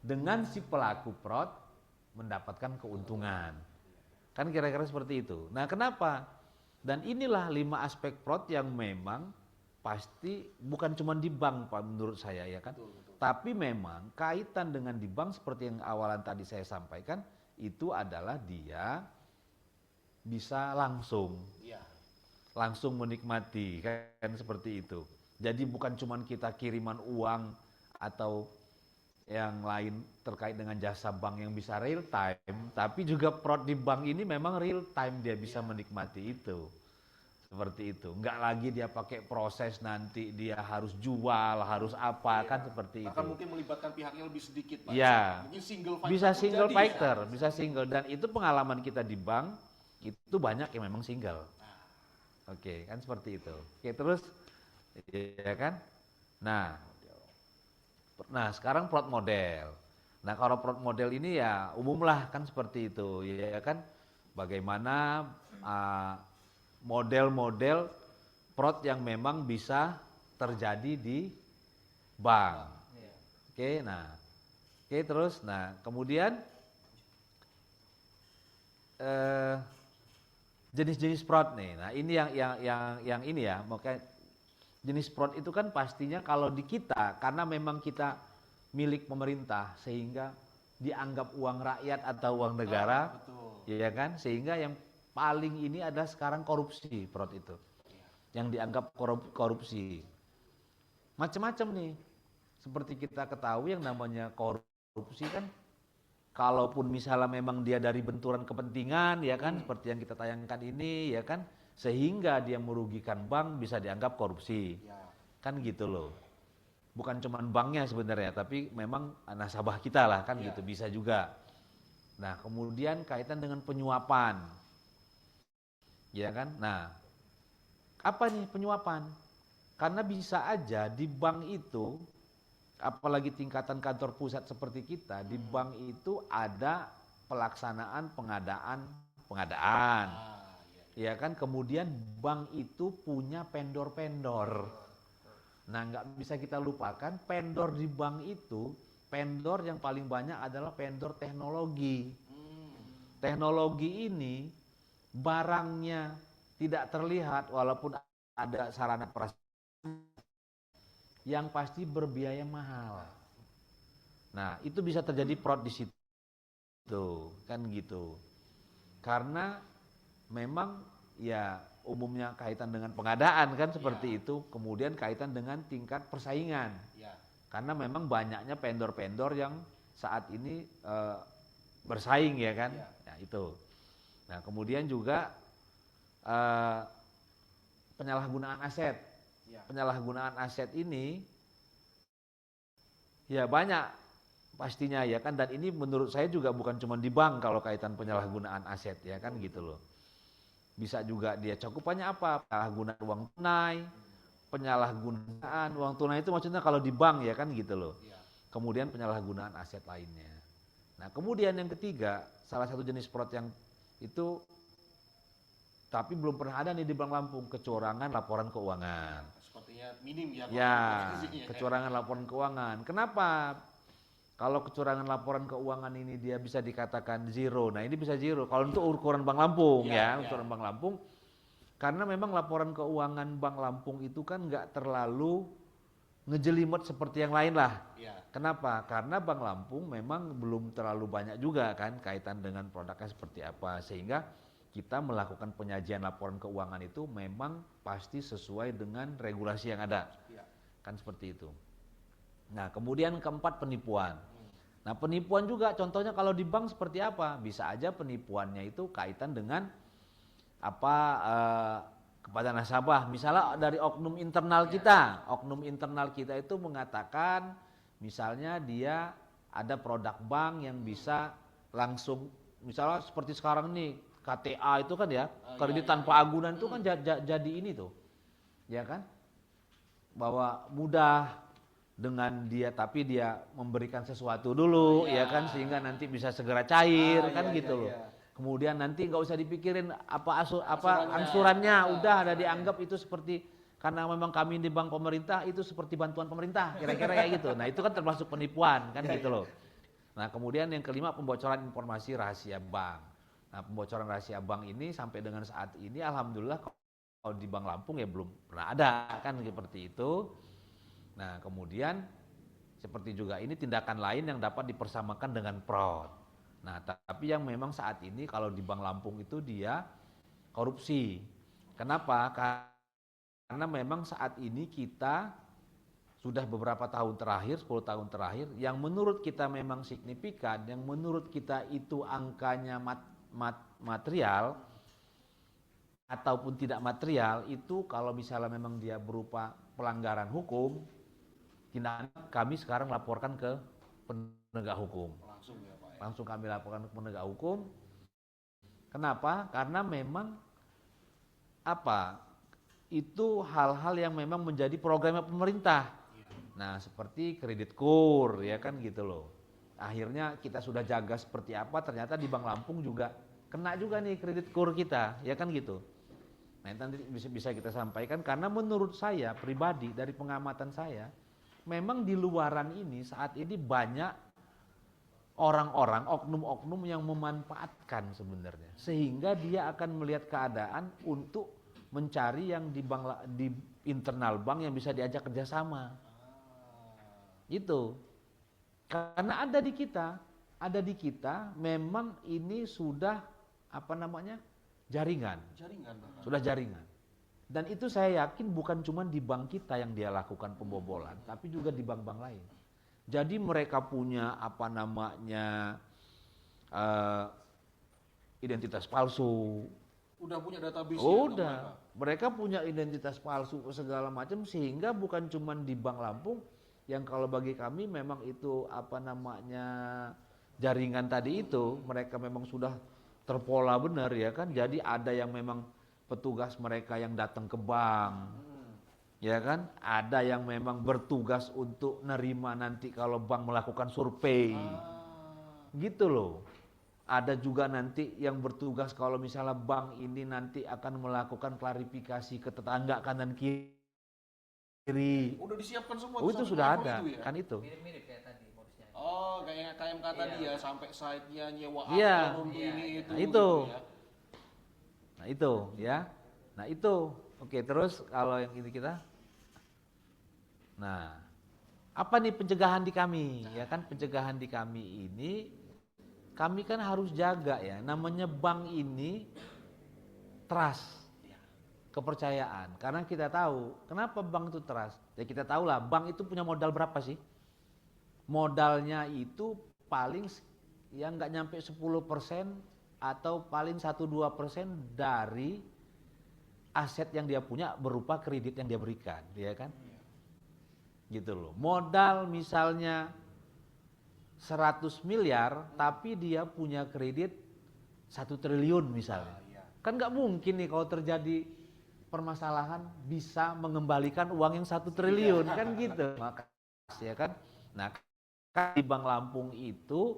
dengan si pelaku fraud mendapatkan keuntungan. Kan kira-kira seperti itu. Nah, kenapa? Dan inilah 5 aspek fraud yang memang pasti bukan cuma di bank, Pak, menurut saya, ya kan. Tapi memang kaitan dengan di bank seperti yang awalan tadi saya sampaikan, itu adalah dia bisa langsung menikmati, kan seperti itu. Jadi bukan cuma kita kiriman uang atau yang lain terkait dengan jasa bank yang bisa real time, tapi juga fraud di bank ini memang real time dia bisa menikmati itu. Seperti itu, enggak lagi dia pakai proses nanti dia harus jual, harus apa, kan seperti itu. Bahkan mungkin melibatkan pihak yang lebih sedikit, Pak. Ya, Mungkin single fighter bisa pun single jadi, fighter, bisa single, dan itu pengalaman kita di bank itu banyak yang memang single. Oke, kan seperti itu. Oke, terus, ya kan? Nah, sekarang fraud model. Nah, kalau fraud model ini ya umumlah kan seperti itu, ya kan? Bagaimana model-model fraud yang memang bisa terjadi di bank. Oke, nah, terus, nah kemudian jenis-jenis fraud nih. Nah, ini yang ini ya, makanya jenis fraud itu kan pastinya kalau di kita karena memang kita milik pemerintah sehingga dianggap uang rakyat atau uang negara, ya kan? Sehingga yang paling ini adalah sekarang korupsi, fraud itu. Yang dianggap korupsi. Macam-macam nih. Seperti kita ketahui yang namanya korupsi kan, kalaupun misalnya memang dia dari benturan kepentingan, ya kan, seperti yang kita tayangkan ini, ya kan, sehingga dia merugikan bank bisa dianggap korupsi. Kan gitu loh. Bukan cuma banknya sebenarnya, tapi memang nasabah kita lah, kan gitu, bisa juga. Nah, kemudian kaitan dengan penyuapan. Ya kan? Nah, apa nih penyuapan? Karena bisa aja di bank itu, apalagi tingkatan kantor pusat seperti kita, di bank itu ada pelaksanaan pengadaan. Ya kan? Kemudian bank itu punya pendor-pendor. Nah, nggak bisa kita lupakan pendor di bank itu, pendor yang paling banyak adalah pendor teknologi. Teknologi ini barangnya tidak terlihat walaupun ada sarana prasarana yang pasti berbiaya mahal. Nah, itu bisa terjadi fraud di situ, kan gitu. Karena memang ya umumnya kaitan dengan pengadaan kan seperti itu, kemudian kaitan dengan tingkat persaingan. Karena memang banyaknya vendor-vendor yang saat ini bersaing, ya kan. Nah, itu. Nah, kemudian juga penyalahgunaan aset. Penyalahgunaan aset ini ya banyak pastinya ya kan, dan ini menurut saya juga bukan cuma di bank kalau kaitan penyalahgunaan aset ya kan gitu loh. Bisa juga dia cakupannya apa? Penyalahgunaan uang tunai, penyalahgunaan uang tunai itu maksudnya kalau di bank ya kan gitu loh. Kemudian penyalahgunaan aset lainnya. Nah kemudian yang ketiga, salah satu jenis fraud yang itu tapi belum pernah ada nih di Bank Lampung, kecurangan laporan keuangan. Sepertinya minim ya. Ya, kecurangan laporan keuangan. Kenapa? Kalau kecurangan laporan keuangan ini dia bisa dikatakan zero. Nah ini bisa zero. Kalau untuk ukuran Bank Lampung ukuran Bank Lampung. Karena memang laporan keuangan Bank Lampung itu kan nggak terlalu ngejelimet seperti yang lain lah. Kenapa? Karena Bank Lampung memang belum terlalu banyak juga kan kaitan dengan produknya seperti apa. Sehingga kita melakukan penyajian laporan keuangan itu memang pasti sesuai dengan regulasi yang ada. Kan seperti itu. Nah kemudian keempat, penipuan. Nah penipuan juga contohnya kalau di bank seperti apa? Bisa aja penipuannya itu kaitan dengan kepada nasabah. Misalnya dari oknum internal kita. Oknum internal kita itu mengatakan misalnya dia ada produk bank yang bisa langsung, misalnya seperti sekarang nih KTA itu kan ya, kredit tanpa agunan itu kan jadi ini tuh. Ya kan? Bahwa mudah dengan dia, tapi dia memberikan sesuatu dulu ya kan, sehingga nanti bisa segera cair kan gitu loh. Kemudian nanti nggak usah dipikirin angsurannya, udah ada dianggap itu seperti, karena memang kami di bank pemerintah itu seperti bantuan pemerintah, kira-kira kayak gitu. Nah itu kan termasuk penipuan kan gitu loh. Nah kemudian yang kelima, pembocoran informasi rahasia bank. Nah pembocoran rahasia bank ini sampai dengan saat ini alhamdulillah kalau di Bank Lampung ya belum pernah ada kan seperti itu. Nah kemudian seperti juga ini tindakan lain yang dapat dipersamakan dengan fraud. Nah tapi yang memang saat ini kalau di Bank Lampung itu dia korupsi. Kenapa? Karena memang saat ini kita sudah beberapa tahun terakhir, 10 tahun terakhir, yang menurut kita memang signifikan, yang menurut kita itu angkanya material ataupun tidak material, itu kalau misalnya memang dia berupa pelanggaran hukum, tindakan kami sekarang laporkan ke penegak hukum. Langsung kami laporkan ke penegak hukum. Kenapa? Karena memang itu hal-hal yang memang menjadi programnya pemerintah. Nah seperti kredit kur ya kan gitu loh. Akhirnya kita sudah jaga seperti apa, ternyata di Bank Lampung juga kena juga nih kredit kur kita ya kan gitu. Nah itu nanti bisa kita sampaikan, karena menurut saya pribadi dari pengamatan saya, memang di luaran ini saat ini banyak orang-orang, oknum-oknum yang memanfaatkan sebenarnya, sehingga dia akan melihat keadaan untuk mencari yang di internal bank yang bisa diajak kerjasama. Itu karena ada di kita memang ini sudah jaringan. Sudah jaringan. Dan itu saya yakin bukan cuma di bank kita yang dia lakukan pembobolan, tapi juga di bank-bank lain. Jadi mereka punya identitas palsu. Udah punya database. Udah, mereka punya identitas palsu segala macam, sehingga bukan cuma di Bank Lampung yang kalau bagi kami memang itu jaringan tadi itu, mereka memang sudah terpola benar ya kan. Jadi ada yang memang petugas mereka yang datang ke bank, ya kan. Ada yang memang bertugas untuk nerima nanti kalau bank melakukan survei, gitu loh. Ada juga nanti yang bertugas kalau misalnya bank ini nanti akan melakukan klarifikasi ke tetangga kanan kiri. Udah disiapkan semua. Oh itu sudah ada, itu ya? kan itu. Mirip-mirip kayak tadi modusnya. Oh kayak KMK tadi ya, sampai site-nya nyewa Iya. akun untuk ini itu. Nah itu. Gitu ya. Nah itu ya. Nah itu. Oke, terus kalau yang ini kita. Nah, apa nih pencegahan di kami? Ya kan pencegahan di kami ini, kami kan harus jaga ya, namanya bank ini trust, kepercayaan. Karena kita tahu, kenapa bank itu trust? Ya kita tahu lah, bank itu punya modal berapa sih? Modalnya itu paling yang nggak nyampe 10% atau paling 1-2% dari aset yang dia punya berupa kredit yang dia berikan, ya kan? Gitu loh. Modal misalnya 100 miliar tapi dia punya kredit 1 triliun misalnya. Kan nggak mungkin nih kalau terjadi permasalahan bisa mengembalikan uang yang 1 triliun kan gitu. Makasih ya kan. Nah, di Bank Lampung itu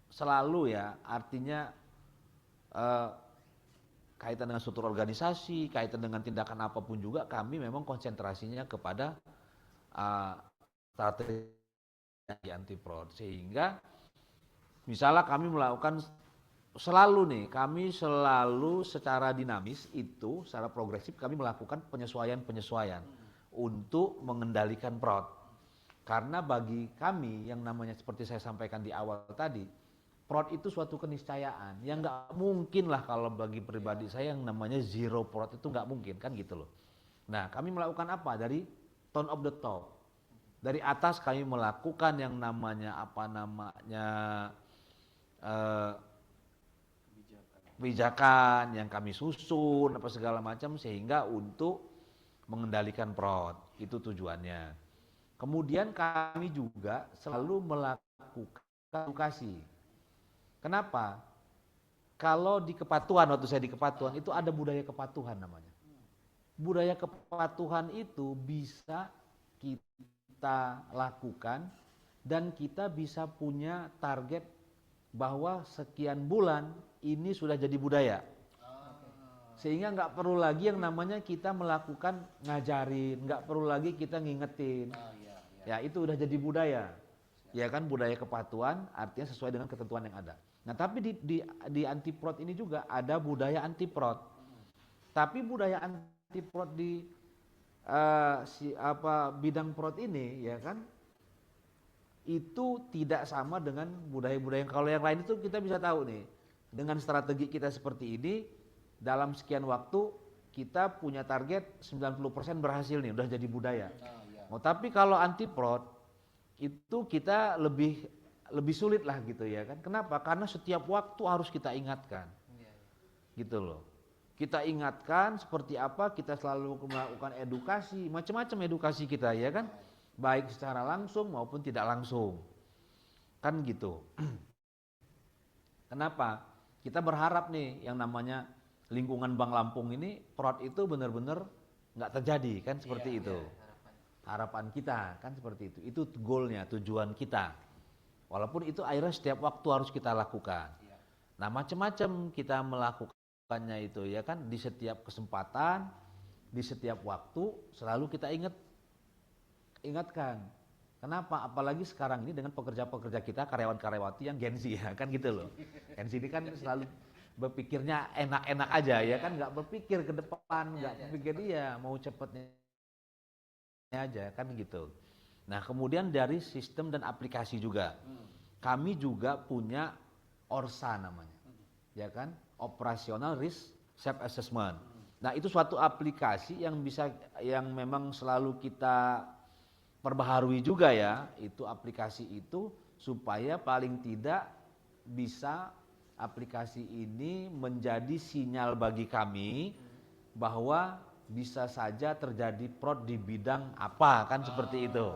selalu ya, artinya kaitan dengan struktur organisasi, kaitan dengan tindakan apapun juga kami memang konsentrasinya kepada strategi anti fraud. Sehingga misalnya kami melakukan kami selalu secara dinamis itu, secara progresif kami melakukan penyesuaian untuk mengendalikan fraud. Karena bagi kami yang namanya seperti saya sampaikan di awal tadi, fraud itu suatu keniscayaan yang nggak mungkin lah kalau bagi pribadi saya yang namanya zero fraud itu nggak mungkin kan gitu loh. Nah kami melakukan apa? Dari tone of the top. Dari atas kami melakukan yang namanya kebijakan yang kami susun apa segala macam sehingga untuk mengendalikan fraud itu tujuannya. Kemudian kami juga selalu melakukan edukasi. Kenapa? Kalau di kepatuhan, waktu saya di kepatuhan itu ada budaya kepatuhan namanya. Budaya kepatuhan itu bisa kita lakukan dan kita bisa punya target bahwa sekian bulan ini sudah jadi budaya. Sehingga nggak perlu lagi yang namanya kita melakukan ngajarin, nggak perlu lagi kita ngingetin. Ya itu udah jadi budaya. Ya kan budaya kepatuhan artinya sesuai dengan ketentuan yang ada. Nah tapi di anti fraud ini juga ada budaya anti fraud. Tapi budaya anti fraud di bidang fraud ini ya kan itu tidak sama dengan budaya-budaya yang kalau yang lain itu kita bisa tahu nih dengan strategi kita seperti ini dalam sekian waktu kita punya target 90% berhasil nih udah jadi budaya. Oh, tapi kalau anti fraud itu kita lebih sulit lah gitu ya kan. Kenapa? Karena setiap waktu harus kita ingatkan. Gitu loh. Kita ingatkan seperti apa, kita selalu melakukan edukasi, macam-macam edukasi kita ya kan. Baik secara langsung maupun tidak langsung. Kan gitu. Kenapa? Kita berharap nih yang namanya lingkungan Bank Lampung ini fraud itu benar-benar nggak terjadi kan seperti itu. Harapan kita kan seperti itu. Itu goalnya, tujuan kita. Walaupun itu akhirnya setiap waktu harus kita lakukan. Nah macam-macam kita melakukannya itu ya kan di setiap kesempatan, di setiap waktu selalu kita ingatkan. Kenapa? Apalagi sekarang ini dengan pekerja-pekerja kita, karyawan-karyawati yang Gen Z ya kan gitu loh. Gen Z ini kan selalu berpikirnya enak-enak aja ya kan, nggak berpikir ke depan, nggak berpikir dia mau cepetnya aja kan gitu. Nah kemudian dari sistem dan aplikasi juga, kami juga punya ORSA namanya, ya kan, Operational Risk Self Assessment. Nah itu suatu aplikasi yang memang selalu kita perbaharui juga ya, itu aplikasi itu supaya paling tidak bisa aplikasi ini menjadi sinyal bagi kami bahwa bisa saja terjadi fraud di bidang apa kan seperti itu.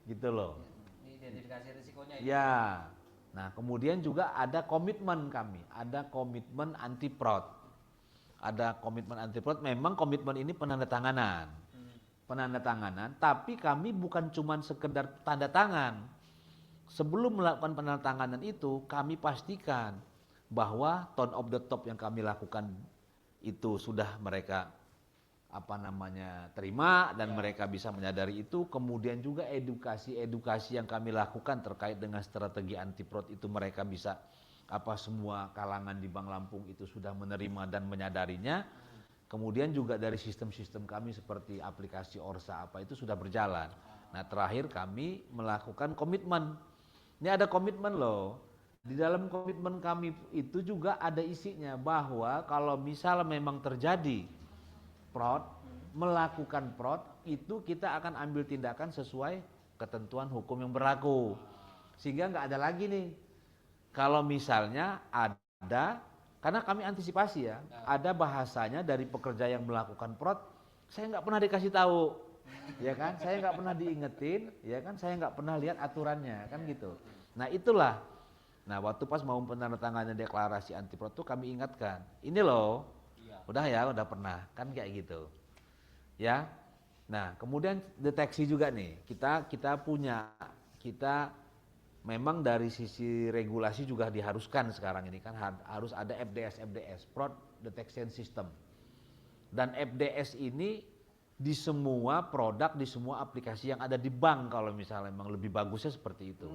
Gitu loh. Identifikasi risikonya Ya. Nah, kemudian juga ada komitmen kami, ada komitmen anti fraud. Ada komitmen anti fraud, memang komitmen ini penandatanganan. Penandatanganan, tapi kami bukan cuma sekedar tanda tangan. Sebelum melakukan penandatanganan itu, kami pastikan bahwa tone of the top yang kami lakukan itu sudah mereka terima dan mereka bisa menyadari itu. Kemudian juga edukasi yang kami lakukan terkait dengan strategi anti fraud itu mereka bisa semua kalangan di Bank Lampung itu sudah menerima dan menyadarinya. Kemudian juga dari sistem-sistem kami seperti aplikasi ORSA itu sudah berjalan. Nah terakhir kami melakukan komitmen. Ini ada komitmen loh. Di dalam komitmen kami itu juga ada isinya bahwa kalau misal memang terjadi fraud, melakukan fraud, itu kita akan ambil tindakan sesuai ketentuan hukum yang berlaku. Sehingga nggak ada lagi nih. Kalau misalnya ada, karena kami antisipasi ya, ada bahasanya dari pekerja yang melakukan fraud, saya nggak pernah dikasih tahu ya kan? Saya nggak pernah diingetin, ya kan? Saya nggak pernah lihat aturannya, kan gitu. Nah itulah. Nah waktu pas mau penandatangannya deklarasi anti fraud tuh kami ingatkan, ini loh, udah ya, udah pernah, kan kayak gitu, ya. Nah kemudian deteksi juga nih, kita memang dari sisi regulasi juga diharuskan sekarang ini kan harus ada FDS, Fraud Detection System. Dan FDS ini di semua produk, di semua aplikasi yang ada di bank kalau misalnya memang lebih bagusnya seperti itu.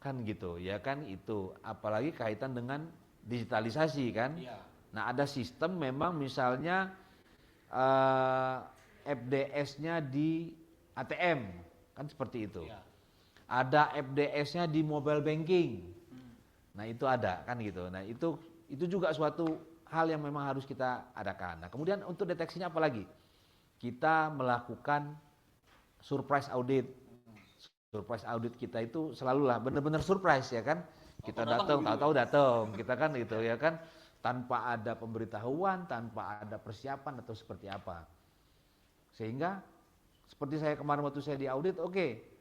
Kan gitu, ya kan itu. Apalagi kaitan dengan digitalisasi kan. Nah ada sistem memang misalnya FDS-nya di ATM, kan seperti itu. Ada FDS-nya di mobile banking. Nah, itu ada kan gitu. Nah, itu juga suatu hal yang memang harus kita adakan. Nah, kemudian untuk deteksinya apa lagi? Kita melakukan surprise audit. Surprise audit kita itu selalulah benar-benar surprise ya kan. Kita datang, tahu-tahu datang. Kita kan gitu ya kan, tanpa ada pemberitahuan, tanpa ada persiapan atau seperti apa. Sehingga seperti saya kemarin waktu saya diaudit, oke.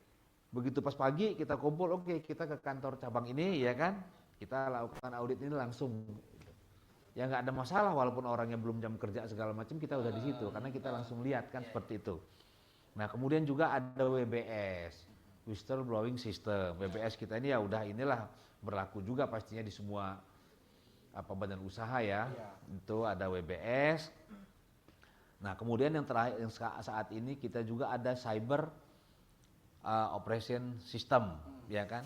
Begitu pas pagi kita kumpul, oke, kita ke kantor cabang ini ya kan, kita lakukan audit ini langsung. Ya nggak ada masalah walaupun orangnya belum jam kerja segala macam, kita udah di situ karena kita langsung lihat kan seperti itu. Nah kemudian juga ada WBS, Whistleblowing System. WBS kita ini ya udah inilah berlaku juga pastinya di semua badan usaha ya. Itu ada WBS. Nah kemudian yang terakhir yang saat ini kita juga ada cyber operation system, ya kan,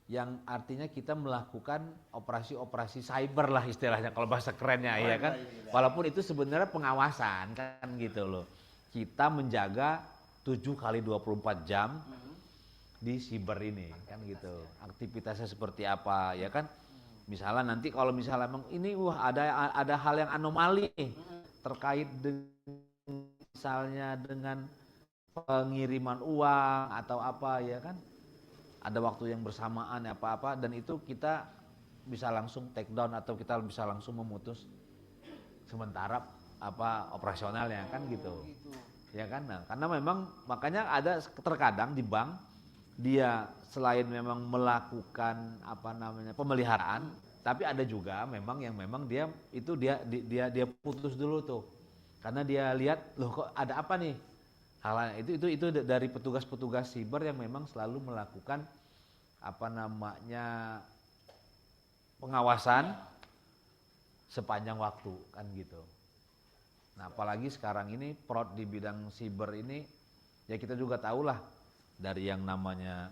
yang artinya kita melakukan operasi-operasi cyber lah istilahnya kalau bahasa kerennya, ya kan, walaupun itu sebenarnya pengawasan kan gitu loh, kita menjaga 7x24 jam di cyber ini kan gitu, aktivitasnya seperti apa, ya kan, misalnya nanti kalau misalnya emang ini ada hal yang anomali terkait dengan misalnya dengan pengiriman uang atau apa ya kan, ada waktu yang bersamaan apa-apa dan itu kita bisa langsung take down atau kita bisa langsung memutus sementara operasionalnya kan gitu. Ya kan, nah, karena memang makanya ada terkadang di bank dia selain memang melakukan pemeliharaan, tapi ada juga memang yang memang dia putus dulu tuh karena dia lihat loh kok ada apa nih. Hal itu dari petugas-petugas siber yang memang selalu melakukan pengawasan sepanjang waktu kan gitu. Nah, apalagi sekarang ini fraud di bidang siber ini ya kita juga tahulah dari yang namanya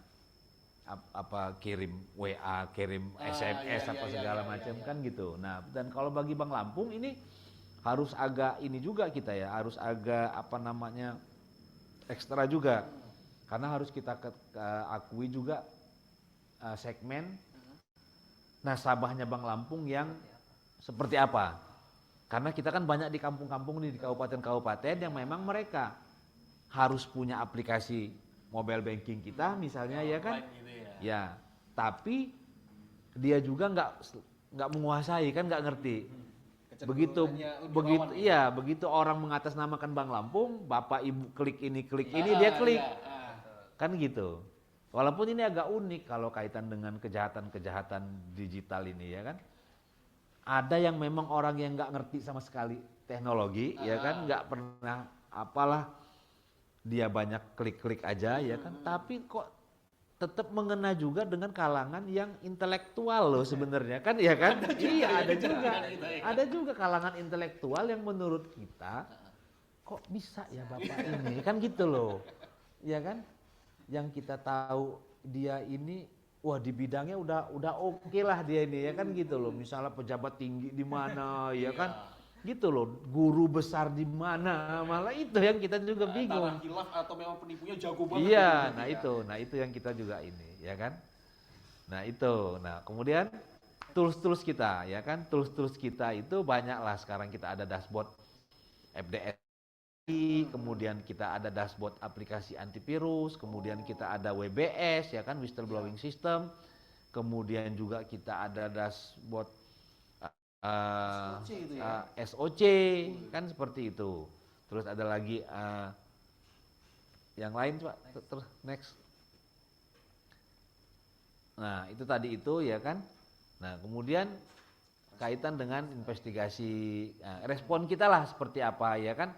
kirim WA, kirim SMS segala macam kan gitu. Nah, dan kalau bagi Bank Lampung ini harus agak ini juga kita ya, harus agak ekstra juga karena harus kita akui juga segmen nasabahnya Bank Lampung yang seperti apa, karena kita kan banyak di kampung-kampung nih, di kabupaten-kabupaten yang memang mereka harus punya aplikasi mobile banking kita misalnya ya kan ya, tapi dia juga nggak menguasai kan, nggak ngerti. Begitu orang mengatasnamakan Bank Lampung, Bapak Ibu klik ini dia klik. Kan gitu. Walaupun ini agak unik kalau kaitan dengan kejahatan digital ini ya kan. Ada yang memang orang yang nggak ngerti sama sekali teknologi ya kan, nggak pernah dia banyak klik aja ya kan, tapi kok tetap mengena juga dengan kalangan yang intelektual loh sebenarnya kan ya kan. Ada juga kalangan intelektual yang menurut kita kok bisa ya Bapak ini kan gitu loh ya kan, yang kita tahu dia ini wah di bidangnya udah oke lah dia ini ya kan gitu loh, misalnya pejabat tinggi di mana ya kan gitu loh, guru besar di mana, malah itu yang kita juga bingung. Hilaf atau memang penipunya jago banget. Iya, nah itu yang kita juga ini, ya kan. Nah itu, kemudian tools kita, ya kan, tools kita itu banyak lah sekarang kita ada dashboard FDS, kemudian kita ada dashboard aplikasi antivirus, kemudian kita ada WBS, ya kan, whistleblowing system, kemudian juga kita ada dashboard SOC kan seperti itu. Terus ada lagi Yang lain Pak, terus next. Nah, itu tadi itu ya kan. Nah, kemudian kaitan dengan investigasi, nah, respon kita lah seperti apa ya kan.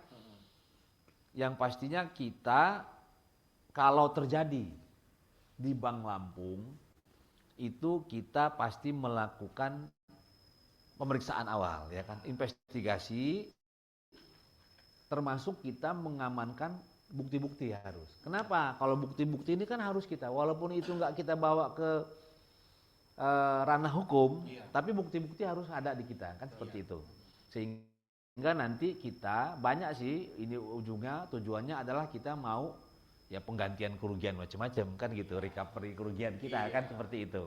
Yang pastinya kita kalau terjadi di Bank Lampung itu kita pasti melakukan pemeriksaan awal ya kan, investigasi, termasuk kita mengamankan bukti-bukti harus. Kenapa? Kalau bukti-bukti ini kan harus kita, walaupun itu nggak kita bawa ke ranah hukum, tapi bukti-bukti harus ada di kita kan seperti itu. Sehingga nanti kita banyak sih ini ujungnya tujuannya adalah kita mau ya penggantian kerugian macam-macam kan gitu, recovery kerugian kita kan seperti itu.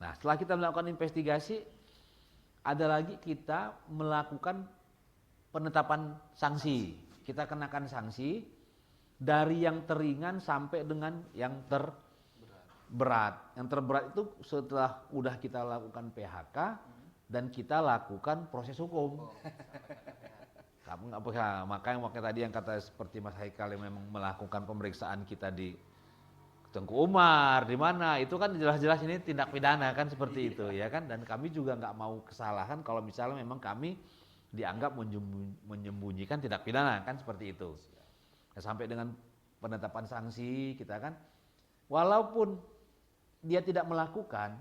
Nah, setelah kita melakukan investigasi, ada lagi kita melakukan penetapan sanksi. Kita kenakan sanksi dari yang teringan sampai dengan yang terberat. Yang terberat itu setelah udah kita lakukan PHK dan kita lakukan proses hukum. Kamu nggak boleh, makanya tadi yang kata seperti Mas Haikal yang memang melakukan pemeriksaan kita di Tengku Umar, di mana itu kan jelas-jelas ini tindak pidana kan seperti itu ya kan, dan kami juga nggak mau kesalahan kalau misalnya memang kami dianggap menyembunyikan tindak pidana kan seperti itu. Nah, sampai dengan penetapan sanksi kita kan, walaupun dia tidak melakukan,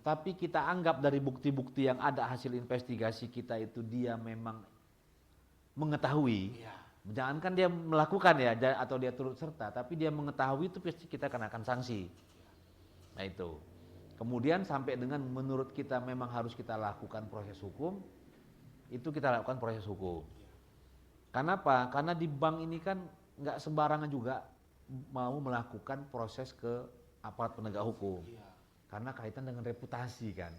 tapi kita anggap dari bukti-bukti yang ada hasil investigasi kita itu dia memang mengetahui. Jangankan dia melakukan ya atau dia turut serta, tapi dia mengetahui itu pasti kita kenakan sanksi. Nah itu. Kemudian sampai dengan menurut kita memang harus kita lakukan proses hukum, itu kita lakukan proses hukum. Kenapa? Karena di bank ini kan nggak sembarangan juga mau melakukan proses ke aparat penegak hukum. Karena kaitan dengan reputasi kan.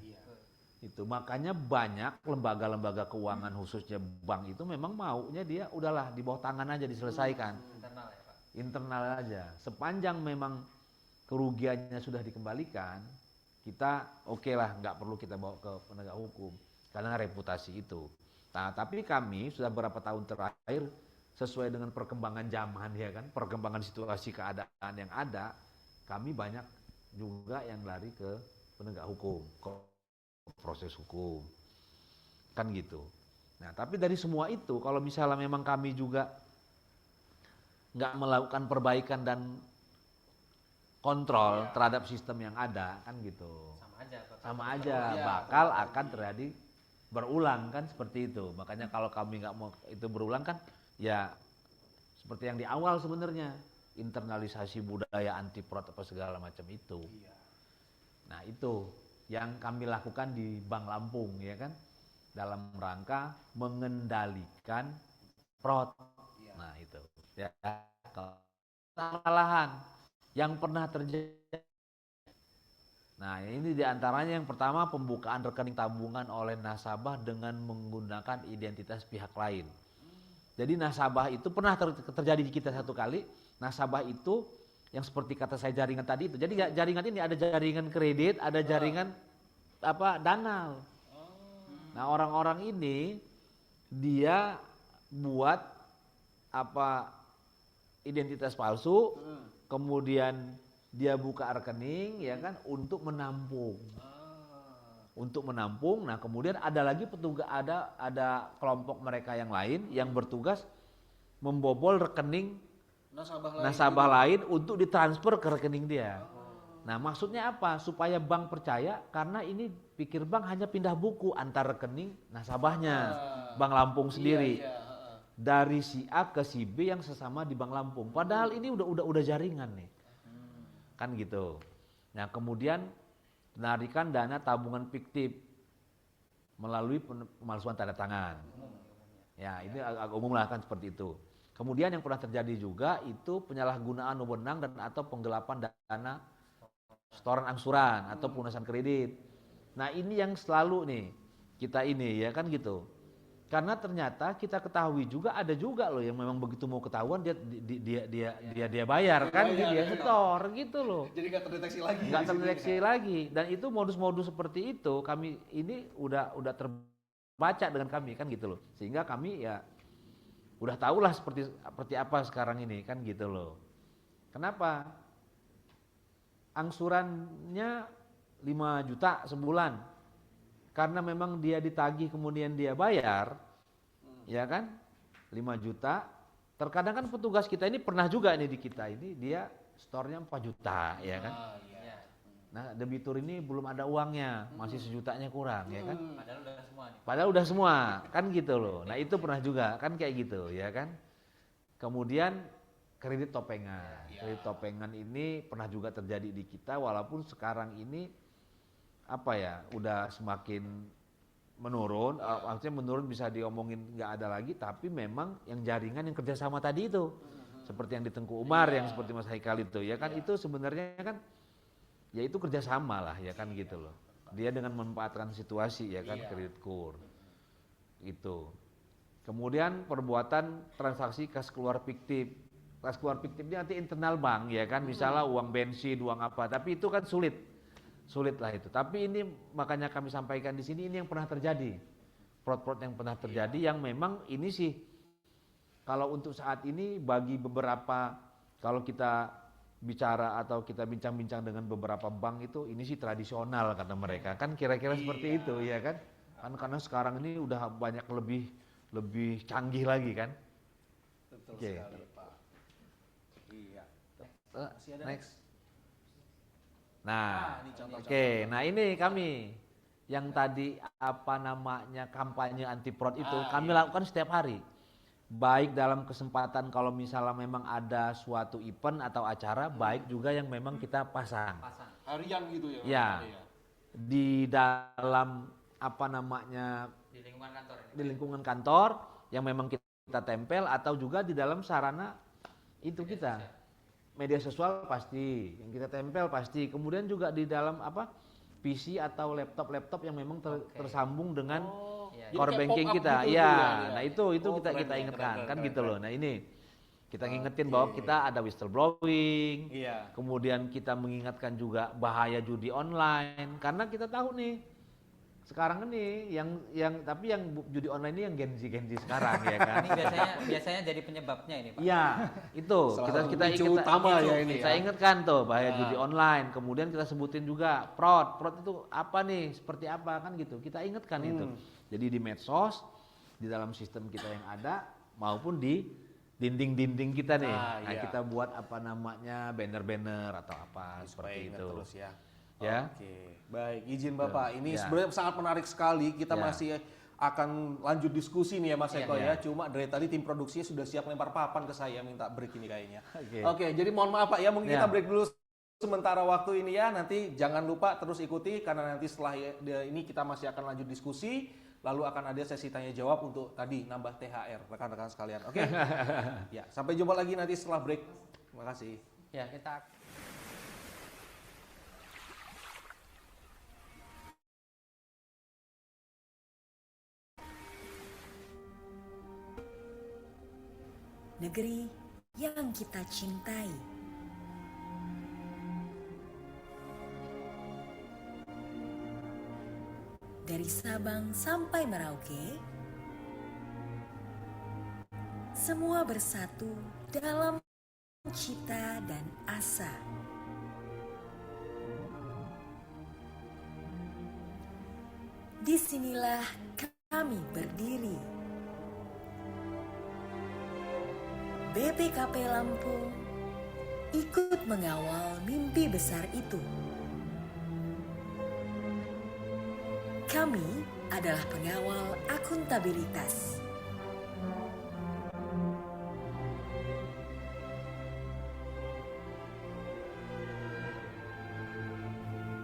Itu makanya banyak lembaga-lembaga keuangan khususnya bank itu memang maunya dia udahlah di bawah tangan aja diselesaikan. Internal ya Pak. Internal aja. Sepanjang memang kerugiannya sudah dikembalikan, kita oke lah, nggak perlu kita bawa ke penegak hukum karena reputasi itu. Nah, tapi kami sudah beberapa tahun terakhir sesuai dengan perkembangan zaman ya kan, perkembangan situasi keadaan yang ada, kami banyak juga yang lari ke penegak hukum, proses hukum kan gitu. Nah tapi dari semua itu kalau misalnya memang kami juga nggak melakukan perbaikan dan kontrol terhadap sistem yang ada kan gitu, sama aja bakal akan terjadi berulang kan seperti itu. Makanya kalau kami nggak mau itu berulang kan ya seperti yang di awal sebenarnya, internalisasi budaya anti fraud apa segala macam itu. Nah itu yang kami lakukan di Bank Lampung ya kan, dalam rangka mengendalikan fraud. Nah itu ya, kesalahan yang pernah terjadi. Nah ini diantaranya yang pertama, pembukaan rekening tabungan oleh nasabah dengan menggunakan identitas pihak lain. Jadi nasabah itu pernah terjadi di kita satu kali. Nasabah itu yang seperti kata saya jaringan tadi itu. Jadi jaringan ini ada jaringan kredit, ada jaringan danal. Nah orang-orang ini dia buat identitas palsu, kemudian dia buka rekening ya kan untuk menampung. Untuk menampung. Nah kemudian ada lagi petugas, ada kelompok mereka yang lain yang bertugas membobol rekening nasabah lain untuk ditransfer ke rekening dia. Nah maksudnya apa? Supaya bank percaya, karena ini pikir bank hanya pindah buku antar rekening nasabahnya Bank Lampung sendiri. Dari si A ke si B yang sesama di Bank Lampung. Padahal ini udah jaringan nih. Kan gitu. Nah kemudian penarikan dana tabungan fiktif melalui pemalsuan tanda tangan. Ya ini agak umum lah kan seperti itu. Kemudian yang pernah terjadi juga itu penyalahgunaan wewenang dan atau penggelapan dana setoran angsuran atau pelunasan kredit. Nah ini yang selalu nih kita ini ya kan gitu. Karena ternyata kita ketahui juga ada juga loh yang memang begitu mau ketahuan dia bayar kan, dia setor gitu loh. Jadi nggak terdeteksi lagi. Nggak terdeteksi lagi, dan itu modus-modus seperti itu kami ini udah terbaca dengan kami kan gitu loh. Sehingga kami ya udah tahulah seperti apa sekarang ini kan gitu loh. Kenapa? Angsurannya 5 juta sebulan. Karena memang dia ditagih kemudian dia bayar, ya kan? 5 juta. Terkadang kan petugas kita ini pernah juga nih di kita ini dia store-nya 4 juta, ya kan? Nah, debitur ini belum ada uangnya, masih sejutanya kurang, ya kan? Padahal udah semua, kan gitu loh. Nah, itu pernah juga, kan kayak gitu, ya kan? Kemudian kredit topengan. Kredit topengan ini pernah juga terjadi di kita, walaupun sekarang ini apa ya, udah semakin menurun, artinya menurun bisa diomongin nggak ada lagi, tapi memang yang jaringan yang kerjasama tadi itu, seperti yang di Tengku Umar, yang seperti Mas Haikal itu, ya kan, itu sebenarnya kan, ya itu kerjasama lah, ya kan gitu loh. Dia dengan memanfaatkan situasi, ya kan, kredit kur, itu. Kemudian perbuatan transaksi kas keluar fiktif. Kas keluar fiktif ini nanti internal bank, ya kan, misalnya uang bensin, uang apa, tapi itu kan sulit lah itu. Tapi ini makanya kami sampaikan di sini, ini yang pernah terjadi, fraud yang pernah terjadi, yang memang ini sih kalau untuk saat ini bagi beberapa, kalau kita bicara atau kita bincang-bincang dengan beberapa bank itu, ini sih tradisional kata mereka, kan kira-kira seperti itu, ya kan, karena sekarang ini udah banyak lebih canggih lagi kan. Betul Oke. sekali, Pak. Iya. Masih ada Next. Nah, ini contoh-contoh. oke, nah ini kami yang tadi apa namanya kampanye anti fraud itu kami lakukan setiap hari. Baik dalam kesempatan kalau misalnya memang ada suatu event atau acara, baik juga yang memang kita pasang. Harian gitu ya. Ya, di dalam apa namanya Di lingkungan kantor ini. di lingkungan kantor yang memang kita tempel, atau juga di dalam sarana itu kita media sosial pasti yang kita tempel pasti, kemudian juga di dalam apa PC atau laptop yang memang tersambung dengan core Jadi kayak banking pop-up kita, gitu ya. ya. Nah itu kita keren, ingatkan keren, kan keren, gitu keren. loh. Nah ini kita ngingetin bahwa kita ada whistleblowing, Iya. kemudian kita mengingatkan juga bahaya judi online, karena kita tahu nih sekarang ini yang judi online ini yang Gen Z sekarang, ya kan. Ini biasanya jadi penyebabnya ini, Pak. Iya, itu Salah kita satu pemicu utama ya ini kita ya. ingatkan tuh bahaya judi online. Kemudian kita sebutin juga fraud itu apa nih, seperti apa kan gitu. Kita ingatkan itu. Jadi di medsos, di dalam sistem kita yang ada, maupun di dinding-dinding kita nih. Nah, iya. kita buat apa namanya banner-banner atau apa Supaya seperti ingat itu. terus ya. Ya. Oke, baik. Izin Bapak, ini Ya. sebenarnya sangat menarik sekali. Kita Ya. masih akan lanjut diskusi nih ya Mas Eko Ya. ya. Cuma dari tadi tim produksinya sudah siap lempar papan ke saya, minta break ini kayaknya. Oke. Oke, jadi mohon maaf Pak ya, mungkin Ya. kita break dulu sementara waktu ini ya. Nanti jangan lupa terus ikuti, karena nanti setelah ini kita masih akan lanjut diskusi. Lalu akan ada sesi tanya jawab untuk tadi nambah THR rekan-rekan sekalian. Oke. Ya, sampai jumpa lagi nanti setelah break. Terima kasih. Ya, kita negeri yang kita cintai. Dari Sabang sampai Merauke, semua bersatu dalam cita dan asa. Disinilah kami berdiri. BPKP Lampung ikut mengawal mimpi besar itu. Kami adalah pengawal akuntabilitas.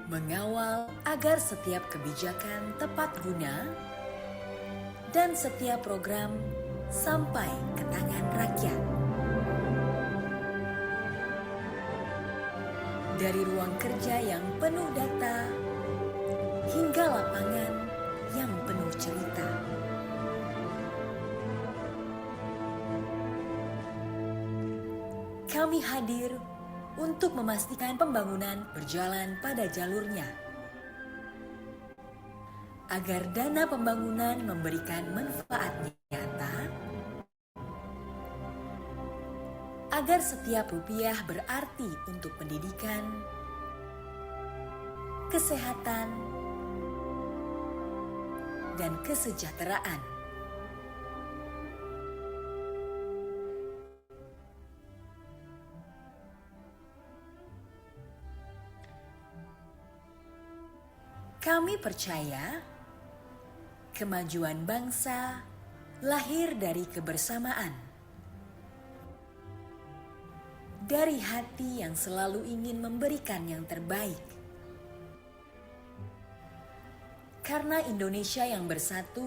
Mengawal agar setiap kebijakan tepat guna dan setiap program sampai ke tangan rakyat. Dari ruang kerja yang penuh data hingga lapangan yang penuh cerita. Kami hadir untuk memastikan pembangunan berjalan pada jalurnya. Agar dana pembangunan memberikan manfaat nyata, agar setiap rupiah berarti untuk pendidikan, kesehatan, dan kesejahteraan. Kami percaya kemajuan bangsa lahir dari kebersamaan, dari hati yang selalu ingin memberikan yang terbaik. Karena Indonesia yang bersatu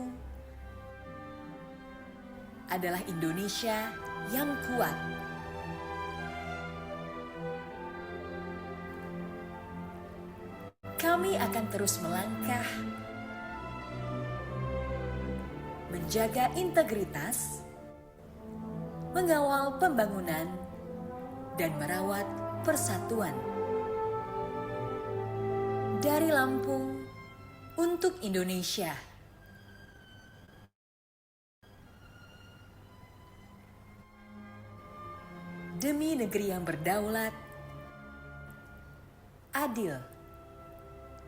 adalah Indonesia yang kuat. Kami akan terus melangkah, menjaga integritas, mengawal pembangunan, dan merawat persatuan. Dari Lampung untuk Indonesia. Demi negeri yang berdaulat, adil,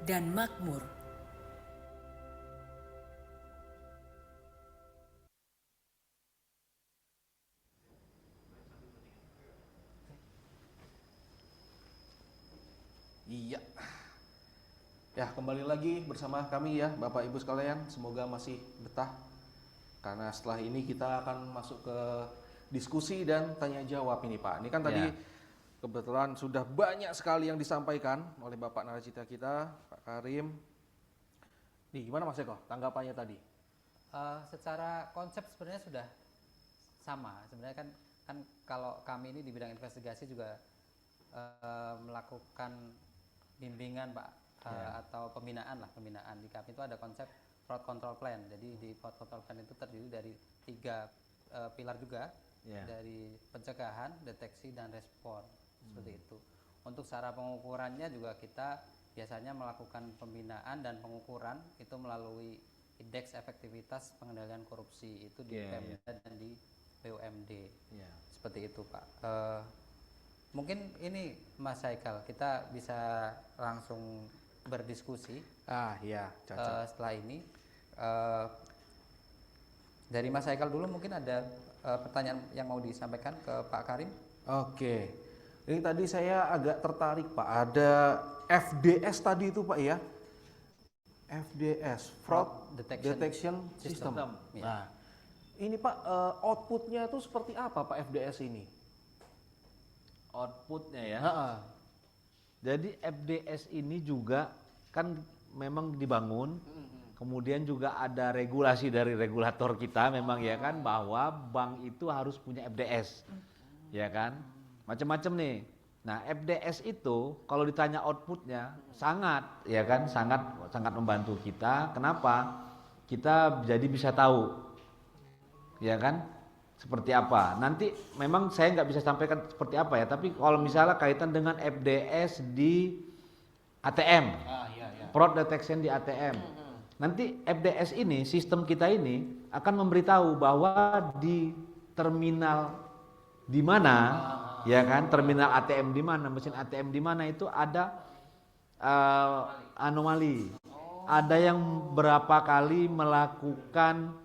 dan makmur. Iya. Ya, kembali lagi bersama kami ya, Bapak Ibu sekalian. Semoga masih betah. Karena setelah ini kita akan masuk ke diskusi dan tanya jawab ini, Pak. Ini kan tadi kebetulan sudah banyak sekali yang disampaikan oleh Bapak narasumber kita, Pak Karim. Nih, gimana Mas Eko tanggapannya tadi? Secara konsep sebenarnya sudah sama. Sebenarnya kan kalau kami ini di bidang investigasi juga melakukan bimbingan, Pak, atau pembinaan di KAP itu ada konsep fraud control plan. Jadi di fraud control plan itu terdiri dari 3 pilar juga, dari pencegahan, deteksi, dan respon, seperti itu. Untuk cara pengukurannya juga kita biasanya melakukan pembinaan dan pengukuran itu melalui indeks efektivitas pengendalian korupsi itu di Pemda dan di BUMD, seperti itu, Pak. Mungkin ini Mas Haikal, kita bisa langsung berdiskusi. Setelah ini dari Mas Haikal dulu mungkin ada pertanyaan yang mau disampaikan ke Pak Karim. Oke, ini tadi saya agak tertarik Pak, ada FDS tadi itu Pak ya, FDS, Fraud Detection System. Nah, ini Pak outputnya itu seperti apa Pak FDS ini? Outputnya ya. Jadi FDS ini juga kan memang dibangun, kemudian juga ada regulasi dari regulator kita memang ya kan, bahwa bank itu harus punya FDS, ya kan, macam-macam nih. Nah FDS itu kalau ditanya outputnya sangat, ya kan, sangat membantu kita. Kenapa? Kita jadi bisa tahu, ya kan, seperti apa. Nanti memang saya nggak bisa sampaikan seperti apa ya, tapi kalau misalnya kaitan dengan FDS di ATM, fraud detection di ATM, nanti FDS ini, sistem kita ini akan memberitahu bahwa di terminal di mana, ya kan, terminal ATM di mana, mesin ATM di mana itu ada anomali, ada yang berapa kali melakukan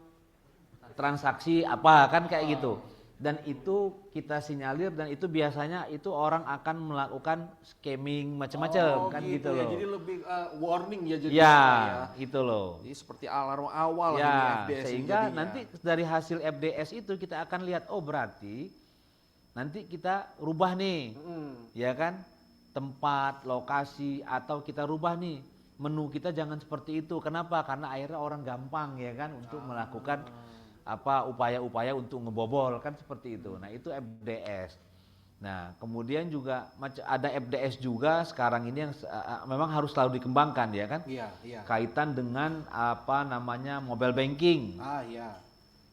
transaksi apa kan kayak gitu, dan itu kita sinyalir, dan itu biasanya itu orang akan melakukan scamming macam-macam kan gitu loh. Jadi lebih warning ya jadi ya itu loh. Jadi seperti alarm awal ya, ini FDS sehingga jadinya. nanti dari hasil FDS itu kita akan lihat, oh berarti nanti kita rubah nih, ya kan, tempat, lokasi, atau kita rubah nih menu kita jangan seperti itu. Kenapa? Karena akhirnya orang gampang ya kan untuk melakukan upaya-upaya untuk ngebobol kan seperti itu. Nah itu FDS. Nah kemudian juga ada FDS juga sekarang ini yang memang harus selalu dikembangkan ya kan. Kaitan dengan mobile banking.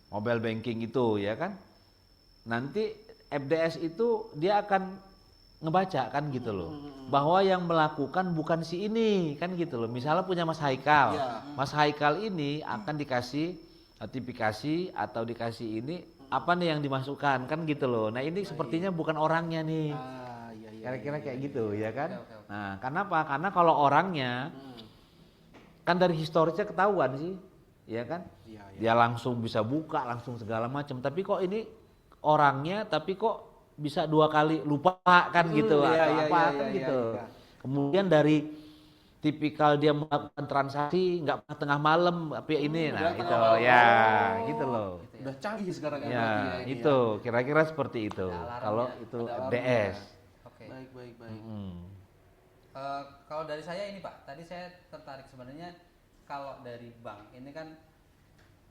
Mobile banking itu ya kan. Nanti FDS itu dia akan ngebaca kan gitu loh, bahwa yang melakukan bukan si ini kan gitu loh. Misalnya punya Mas Haikal, Mas Haikal ini akan dikasih notifikasi atau dikasih ini apa nih yang dimasukkan kan gitu loh. Nah ini sepertinya bukan orangnya nih. Iya, iya. Kira-kira kayak gitu ya kan. Oke, oke. Nah kenapa? Karena kalau orangnya kan dari historisnya ketahuan sih, ya kan? Iya, iya. Dia langsung bisa buka, langsung segala macam. Tapi kok ini orangnya, tapi kok bisa 2 kali lupa kan gitu iya, atau iya, apa iya, kan iya, gitu. iya. Kemudian dari tipikal dia melakukan transaksi nggak pernah tengah malam, tapi ini, nah udah itu tengah malam. ya gitu loh. Udah canggih sekarang ya. Ya berarti ini itu kira-kira seperti itu. Ada alarmnya, Kalau itu ada alarmnya. DS. Oke. Baik, baik, baik. Kalau dari saya ini Pak, tadi saya tertarik sebenarnya kalau dari bank ini kan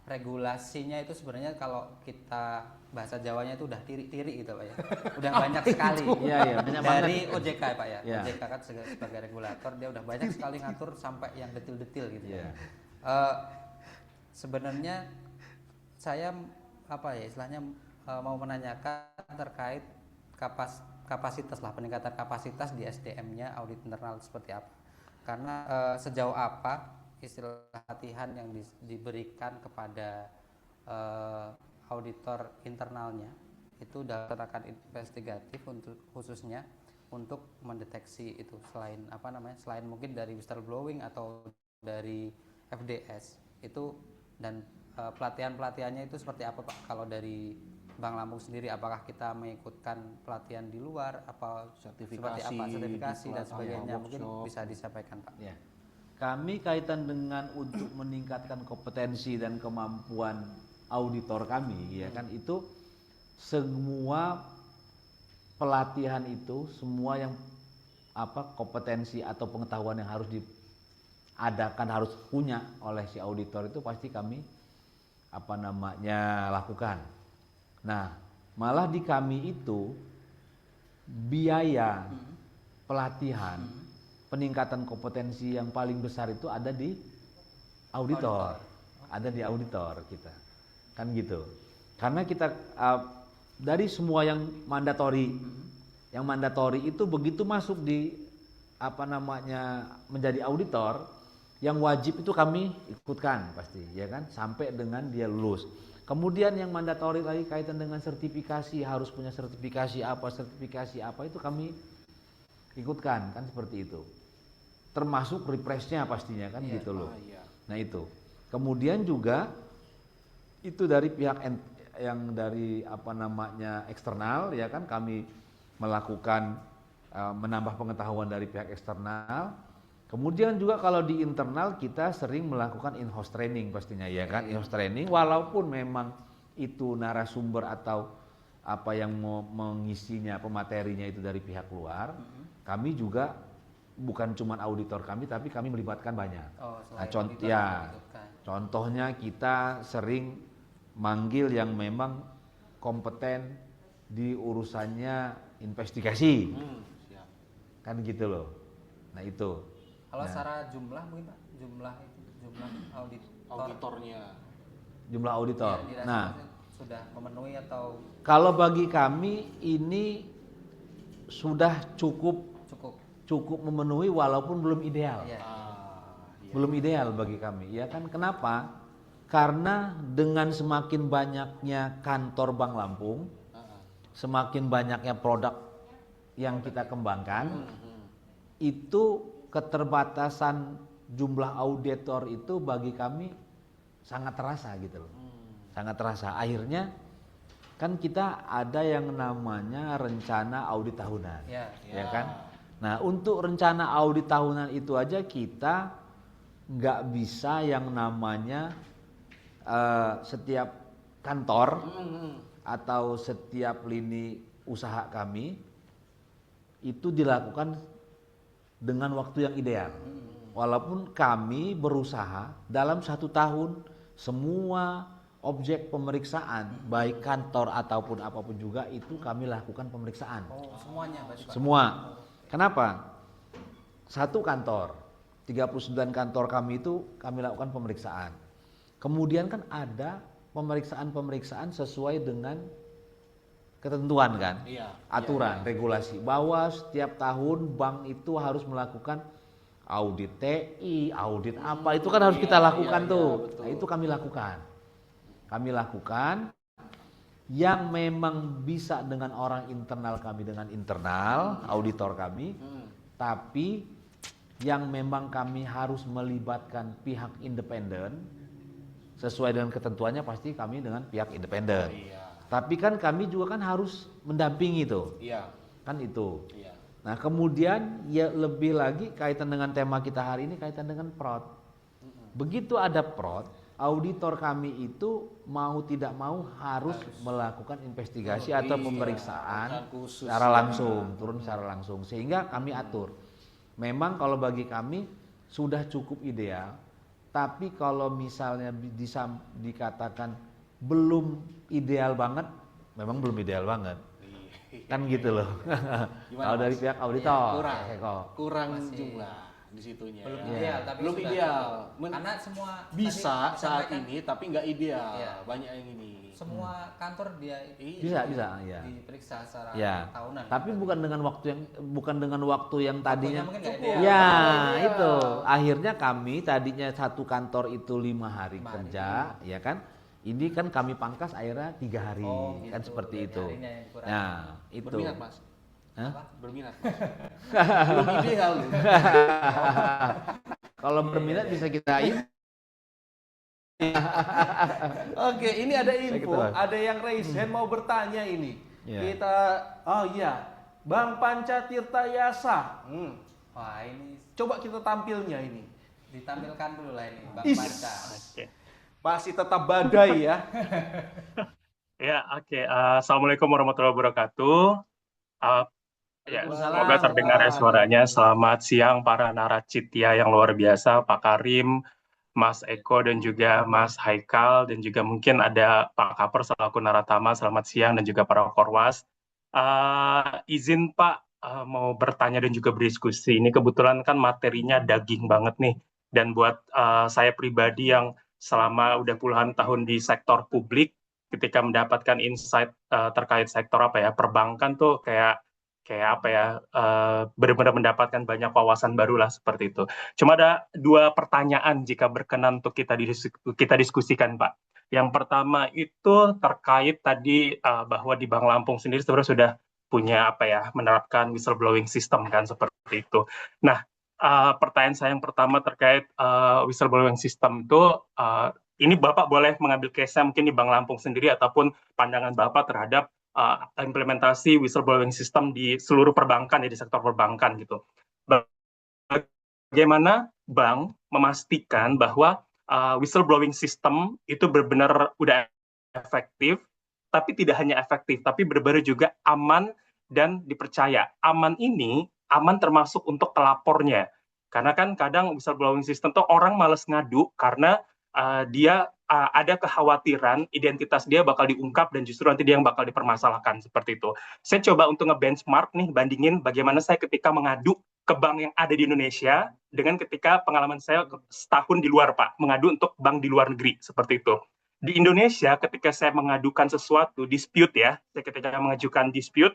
regulasinya itu sebenarnya kalau kita bahasa Jawanya itu udah tiri-tiri gitu Pak ya. Udah banyak sekali. Iya, iya, banyak Dari banget. OJK ya Pak ya. Iya. OJK kan sebagai regulator dia udah banyak sekali ngatur sampai yang detil-detil gitu Iya. ya. Sebenarnya saya apa ya istilahnya mau menanyakan terkait kapasitas lah, peningkatan kapasitas di SDM-nya audit internal seperti apa. Karena sejauh apa istilah latihan yang diberikan kepada auditor internalnya itu dalam tindakan investigatif untuk khususnya untuk mendeteksi itu selain apa namanya selain mungkin dari whistleblowing atau dari FDS itu dan pelatihan-pelatihannya itu seperti apa Pak kalau dari Bank Lampung sendiri, apakah kita mengikutkan pelatihan di luar apa Sertifikasi, seperti apa sertifikasi dan pelatihan, sebagainya mungkin workshop. bisa disampaikan Pak. Ya. Kami kaitan dengan untuk meningkatkan kompetensi dan kemampuan auditor kami, ya kan itu semua pelatihan itu semua yang kompetensi atau pengetahuan yang harus diadakan harus punya oleh si auditor itu pasti kami lakukan. Nah, malah di kami itu biaya pelatihan peningkatan kompetensi yang paling besar itu ada di auditor. Ada di auditor kita. Kan gitu. Karena kita dari semua yang mandatori itu begitu masuk di menjadi auditor, yang wajib itu kami ikutkan pasti, ya kan, sampai dengan dia lulus. Kemudian yang mandatori lagi kaitan dengan sertifikasi, harus punya sertifikasi apa itu kami ikutkan, kan seperti itu. Termasuk refreshnya pastinya kan gitu loh. iya. Nah itu. Kemudian juga itu dari pihak yang dari eksternal, ya kan, kami melakukan menambah pengetahuan dari pihak eksternal. Kemudian juga kalau di internal kita sering melakukan in-house training pastinya, ya kan, in-house training walaupun memang itu narasumber atau apa yang mau mengisinya pematerinya itu dari pihak luar, kami juga bukan cuma auditor kami tapi kami melibatkan banyak. Nah, contohnya kita sering manggil yang memang kompeten di urusannya investigasi, Siap. kan gitu loh. Nah itu. Kalau Nah, secara jumlah mungkin Pak, jumlah Auditornya. jumlah auditor. ya, dirasa Nah, sudah memenuhi atau kalau bagi kami ini sudah cukup memenuhi walaupun belum ideal. ya, Belum ideal bagi kami, ya kan? Kenapa? Karena dengan semakin banyaknya kantor Bank Lampung, semakin banyaknya produk yang kita kembangkan, itu keterbatasan jumlah auditor itu bagi kami sangat terasa gitu loh. Sangat terasa. Akhirnya kan kita ada yang namanya rencana audit tahunan. Ya kan? Nah, untuk rencana audit tahunan itu aja kita nggak bisa yang namanya setiap kantor atau setiap lini usaha kami itu dilakukan dengan waktu yang ideal. Walaupun kami berusaha dalam 1 tahun semua objek pemeriksaan baik kantor ataupun apapun juga itu kami lakukan pemeriksaan. semuanya berarti Pak. Semua. Kenapa? 1 kantor, 39 kantor kami itu kami lakukan pemeriksaan. Kemudian kan ada pemeriksaan-pemeriksaan sesuai dengan ketentuan kan, aturan, regulasi bahwa setiap tahun bank itu harus melakukan audit TI, audit apa itu kan harus kita lakukan tuh. Nah, itu kami lakukan. yang memang bisa dengan orang internal kami, dengan internal auditor kami, tapi yang memang kami harus melibatkan pihak independen sesuai dengan ketentuannya, pasti kami dengan pihak independen. Tapi kan kami juga kan harus mendampingi itu, kan itu. Nah kemudian ya lebih lagi kaitan dengan tema kita hari ini, kaitan dengan prod. Begitu ada prod, auditor kami itu mau tidak mau harus melakukan investigasi atau pemeriksaan secara langsung, turun secara langsung, sehingga kami atur. Memang kalau bagi kami sudah cukup ideal, tapi kalau misalnya dikatakan belum ideal banget, memang belum ideal banget. Kan gitu loh. Kalau dari pihak auditor, kurang jumlah di situnya. Belum ya. ideal, tapi Belum sudah ideal. karena semua Bisa tadi saat disampaikan, ini, tapi nggak ideal. Iya. Banyak yang ini. semua kantor dia bisa ya. diperiksa secara Ya, tahunan. tapi bukan dengan waktu yang tadinya. mungkin nggak Cukup. ideal. Ya, Iya. itu. Akhirnya kami tadinya satu kantor itu 5 hari kerja, ya kan? Ini kan kami pangkas akhirnya 3 hari, Oh, kan gitu. seperti Berarti itu. harinya yang kurang. Nah, itu. Berminat Mas. Hah? Berminat. Mas. Belum ideal. loh. Kalau berminat bisa kita Oke, ini ada Saya info, ketawa. ada yang raise hand mau bertanya ini. Iya. Kita, oh iya, Bang Panca Tirta Yasa. Wah, ini Coba kita tampilnya ini. ditampilkan dulu lah ini Bang Is. Panca. Masih tetap badai ya. Ya, oke. Assalamualaikum warahmatullahi wabarakatuh. Ya, semoga terdengar ya suaranya. Selamat siang para naracitya yang luar biasa, Pak Karim, Mas Eko, dan juga Mas Haikal, dan juga mungkin ada Pak Kaper selaku naratama. Selamat siang, dan juga para korwas. Izin Pak, mau bertanya dan juga berdiskusi. Ini kebetulan kan materinya daging banget nih. Dan buat saya pribadi yang selama udah puluhan tahun di sektor publik, ketika mendapatkan insight terkait sektor perbankan tuh kayak benar-benar mendapatkan banyak wawasan baru lah seperti itu. Cuma ada 2 pertanyaan jika berkenan untuk kita diskusikan, Pak. Yang pertama itu terkait tadi bahwa di Bank Lampung sendiri sebenarnya sudah punya menerapkan whistleblowing system kan seperti itu. Nah, pertanyaan saya yang pertama terkait whistleblowing system itu ini Bapak boleh mengambil case-nya mungkin di Bank Lampung sendiri ataupun pandangan Bapak terhadap implementasi whistleblowing system di seluruh perbankan ya, di sektor perbankan gitu. Bagaimana bank memastikan bahwa whistleblowing system itu benar-benar udah efektif, tapi tidak hanya efektif, tapi benar-benar juga aman dan dipercaya. Aman ini aman termasuk untuk pelapornya. Karena kan kadang whistleblowing system tuh orang males ngadu karena dia ada kekhawatiran identitas dia bakal diungkap dan justru nanti dia yang bakal dipermasalahkan seperti itu. Saya coba untuk nge-benchmark nih, bandingin bagaimana saya ketika mengadu ke bank yang ada di Indonesia dengan ketika pengalaman saya setahun di luar, Pak, mengadu untuk bank di luar negeri seperti itu. Di Indonesia ketika saya mengadukan sesuatu, dispute ya, saya ketika mengajukan dispute,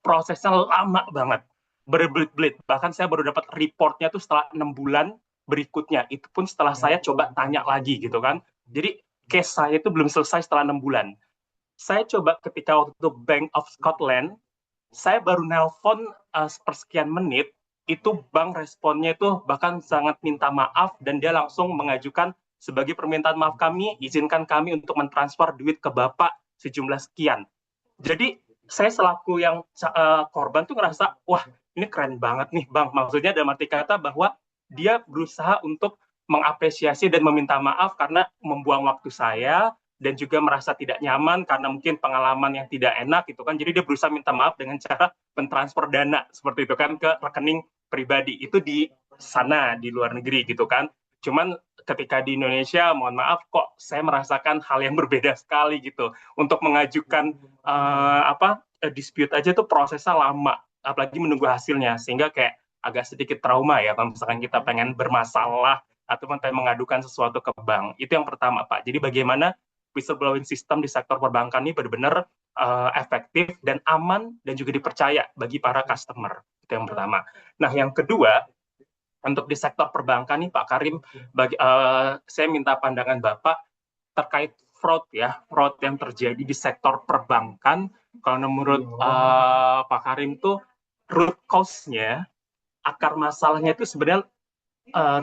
prosesnya lama banget, berbelit-belit. Bahkan saya baru dapat reportnya tuh setelah 6 bulan berikutnya. Itu pun setelah saya coba tanya lagi gitu kan. Jadi case saya itu belum selesai setelah 6 bulan. Saya coba ketika waktu itu Bank of Scotland, saya baru nelpon sepersekian menit, itu bank responnya itu bahkan sangat minta maaf dan dia langsung mengajukan sebagai permintaan maaf kami, izinkan kami untuk mentransfer duit ke Bapak sejumlah sekian. Jadi saya selaku yang korban tuh ngerasa, wah ini keren banget nih Bang. Maksudnya dalam arti kata bahwa dia berusaha untuk mengapresiasi dan meminta maaf karena membuang waktu saya dan juga merasa tidak nyaman karena mungkin pengalaman yang tidak enak gitu kan. Jadi dia berusaha minta maaf dengan cara mentransfer dana seperti itu kan ke rekening pribadi. Itu di sana di luar negeri gitu kan. Cuman ketika di Indonesia, mohon maaf kok saya merasakan hal yang berbeda sekali gitu. Untuk mengajukan dispute aja tuh prosesnya lama, apalagi menunggu hasilnya, sehingga kayak agak sedikit trauma ya kalau misalkan kita pengen bermasalah atau pengen mengadukan sesuatu ke bank. Itu yang pertama, Pak. Jadi bagaimana whistleblowing system di sektor perbankan ini benar-benar efektif dan aman dan juga dipercaya bagi para customer. Itu yang pertama. Nah, yang kedua, untuk di sektor perbankan nih Pak Karim, saya minta pandangan Bapak terkait fraud ya, fraud yang terjadi di sektor perbankan. Kalau menurut Pak Karim tuh root cause-nya, akar masalahnya itu sebenarnya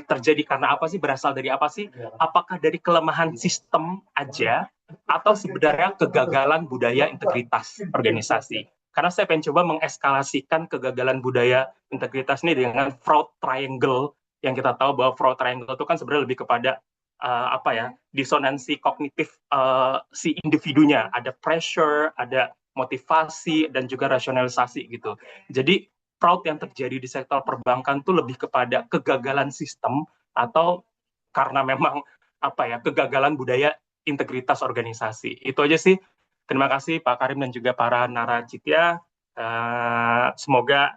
terjadi karena apa sih? Berasal dari apa sih? Apakah dari kelemahan sistem aja atau sebenarnya kegagalan budaya integritas organisasi? Karena saya pengen coba mengeskalasikan kegagalan budaya integritas ini dengan fraud triangle, yang kita tahu bahwa fraud triangle itu kan sebenarnya lebih kepada apa ya, disonansi kognitif si individunya, ada pressure, ada motivasi, dan juga rasionalisasi gitu. Jadi fraud yang terjadi di sektor perbankan itu lebih kepada kegagalan sistem atau karena memang apa ya, kegagalan budaya integritas organisasi. Itu aja sih. Terima kasih Pak Karim dan juga para naracitya. Semoga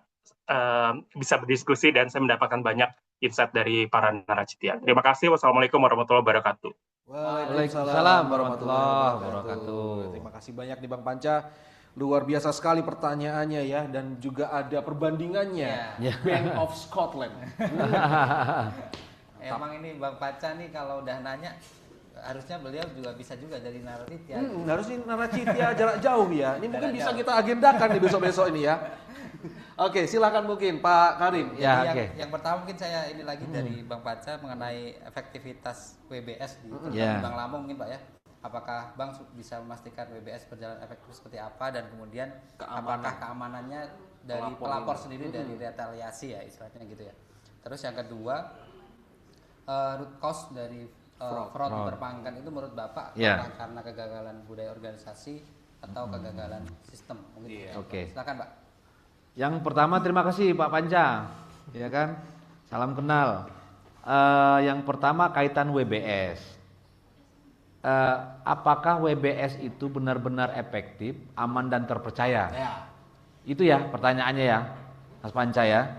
bisa berdiskusi dan saya mendapatkan banyak insight dari para naracitya. Terima kasih. Wassalamualaikum warahmatullahi wabarakatuh. Waalaikumsalam warahmatullahi wabarakatuh. Terima kasih banyak nih Bang Panca. Luar biasa sekali pertanyaannya ya, dan juga ada perbandingannya. Bank of Scotland. Emang ini Bang Panca nih kalau udah nanya harusnya beliau juga bisa juga jadi naracitya. Harusnya naracitya jarak jauh ya. Ini mungkin Jarak bisa jauh. kita agendakan di besok-besok ini ya. Oke, silakan mungkin Pak Karim. Ya, Yang, oke. yang pertama mungkin saya ini lagi dari Bang Panca mengenai efektivitas WBS di Ya. Bank Lampung mungkin Pak ya. Apakah Bang bisa memastikan WBS berjalan efektif seperti apa, dan kemudian apakah keamanannya dari pelapor sendiri dari retaliasi ya istilahnya gitu ya. Terus yang kedua, root cause dari fraud di perbankan itu menurut Bapak Ya. apakah karena kegagalan budaya organisasi atau kegagalan sistem mungkin. Oke. Silakan Pak. Yang pertama terima kasih Pak Panca, ya kan? Salam kenal. Yang pertama kaitan WBS. Apakah WBS itu benar-benar efektif, aman dan terpercaya? Ya. Itu ya pertanyaannya ya, Mas Panca ya.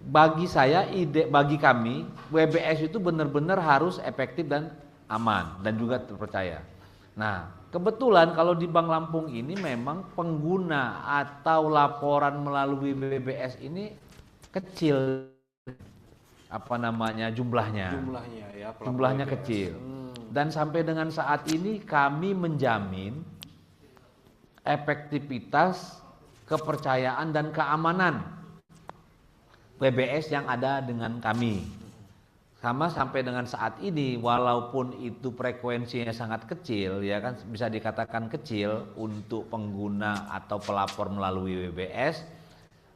Bagi saya, bagi kami, WBS itu benar-benar harus efektif dan aman dan juga terpercaya. Nah, kebetulan kalau di Bank Lampung ini memang pengguna atau laporan melalui WBS ini kecil, jumlahnya Ya, jumlahnya kecil. Dan sampai dengan saat ini kami menjamin efektivitas, kepercayaan dan keamanan WBS yang ada dengan kami. Sama sampai dengan saat ini, walaupun itu frekuensinya sangat kecil, ya kan, bisa dikatakan kecil untuk pengguna atau pelapor melalui WBS,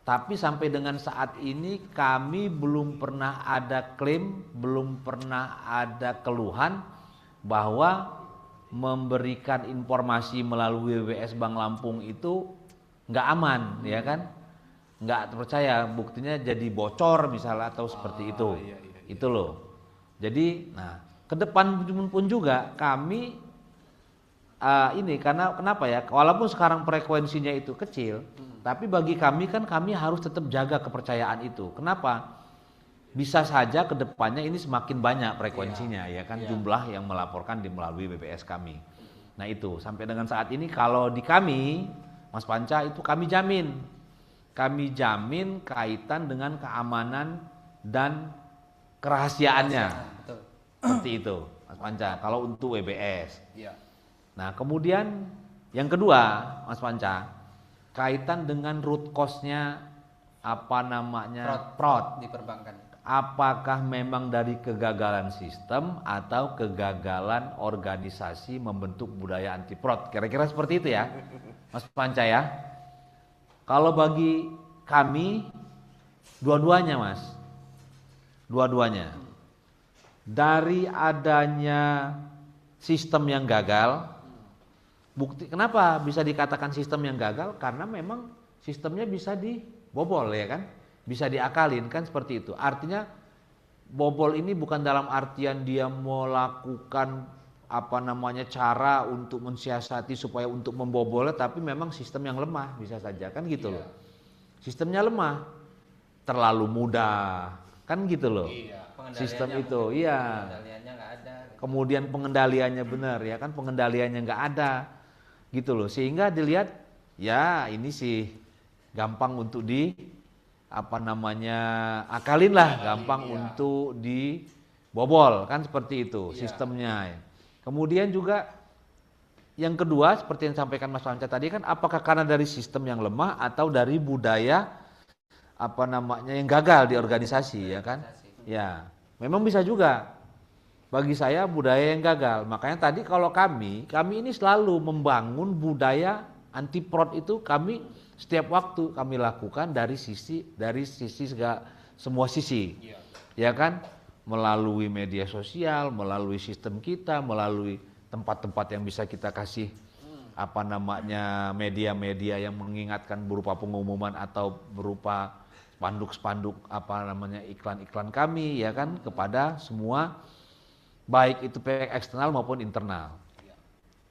tapi sampai dengan saat ini kami belum pernah ada klaim, belum pernah ada keluhan bahwa memberikan informasi melalui WBS Bank Lampung itu nggak aman, ya kan, nggak terpercaya, buktinya jadi bocor misalnya atau seperti itu. Itu loh. Jadi, nah, ke depan pun juga kami ini karena kenapa ya? Walaupun sekarang frekuensinya itu kecil, tapi bagi kami kan kami harus tetap jaga kepercayaan itu. Kenapa? Bisa saja ke depannya ini semakin banyak frekuensinya, ya kan, jumlah yang melaporkan melalui BPS kami. Nah itu sampai dengan saat ini kalau di kami, Mas Panca, itu kami jamin kaitan dengan keamanan dan kerahasiaannya. Betul. Seperti itu, Mas Panca. Kalau untuk WBS. Iya. Nah, kemudian yang kedua, Mas Panca, kaitan dengan root cause-nya fraud di perbankan. Apakah memang dari kegagalan sistem atau kegagalan organisasi membentuk budaya anti fraud? Kira-kira seperti itu ya, Mas Panca ya. Kalau bagi kami dua-duanya, Mas. Dua-duanya. Dari adanya sistem yang gagal, bukti kenapa bisa dikatakan sistem yang gagal? Karena memang sistemnya bisa dibobol, ya kan? Bisa diakalin, kan seperti itu. Artinya bobol ini bukan dalam artian dia melakukan cara untuk mensiasati supaya untuk membobolnya, tapi memang sistem yang lemah, bisa saja kan gitu loh. Sistemnya lemah, terlalu mudah, kan gitu loh. Sistem itu, Pengendaliannya nggak ada. Kemudian pengendaliannya benar, ya kan, pengendaliannya nggak ada, gitu loh. Sehingga dilihat, ya ini sih gampang untuk akalin lah, gampang untuk dibobol, kan seperti itu sistemnya. Kemudian juga yang kedua seperti yang disampaikan Mas Panca tadi kan, apakah karena dari sistem yang lemah atau dari budaya yang gagal di organisasi, ya kan? Ya, memang bisa juga. Bagi saya budaya yang gagal. Makanya tadi kalau kami ini selalu membangun budaya anti fraud itu, kami setiap waktu kami lakukan dari sisi semua sisi. Ya kan? Melalui media sosial, melalui sistem kita, melalui tempat-tempat yang bisa kita kasih media-media yang mengingatkan berupa pengumuman atau berupa spanduk-spanduk iklan-iklan kami, ya kan, kepada semua, baik itu pihak eksternal maupun internal.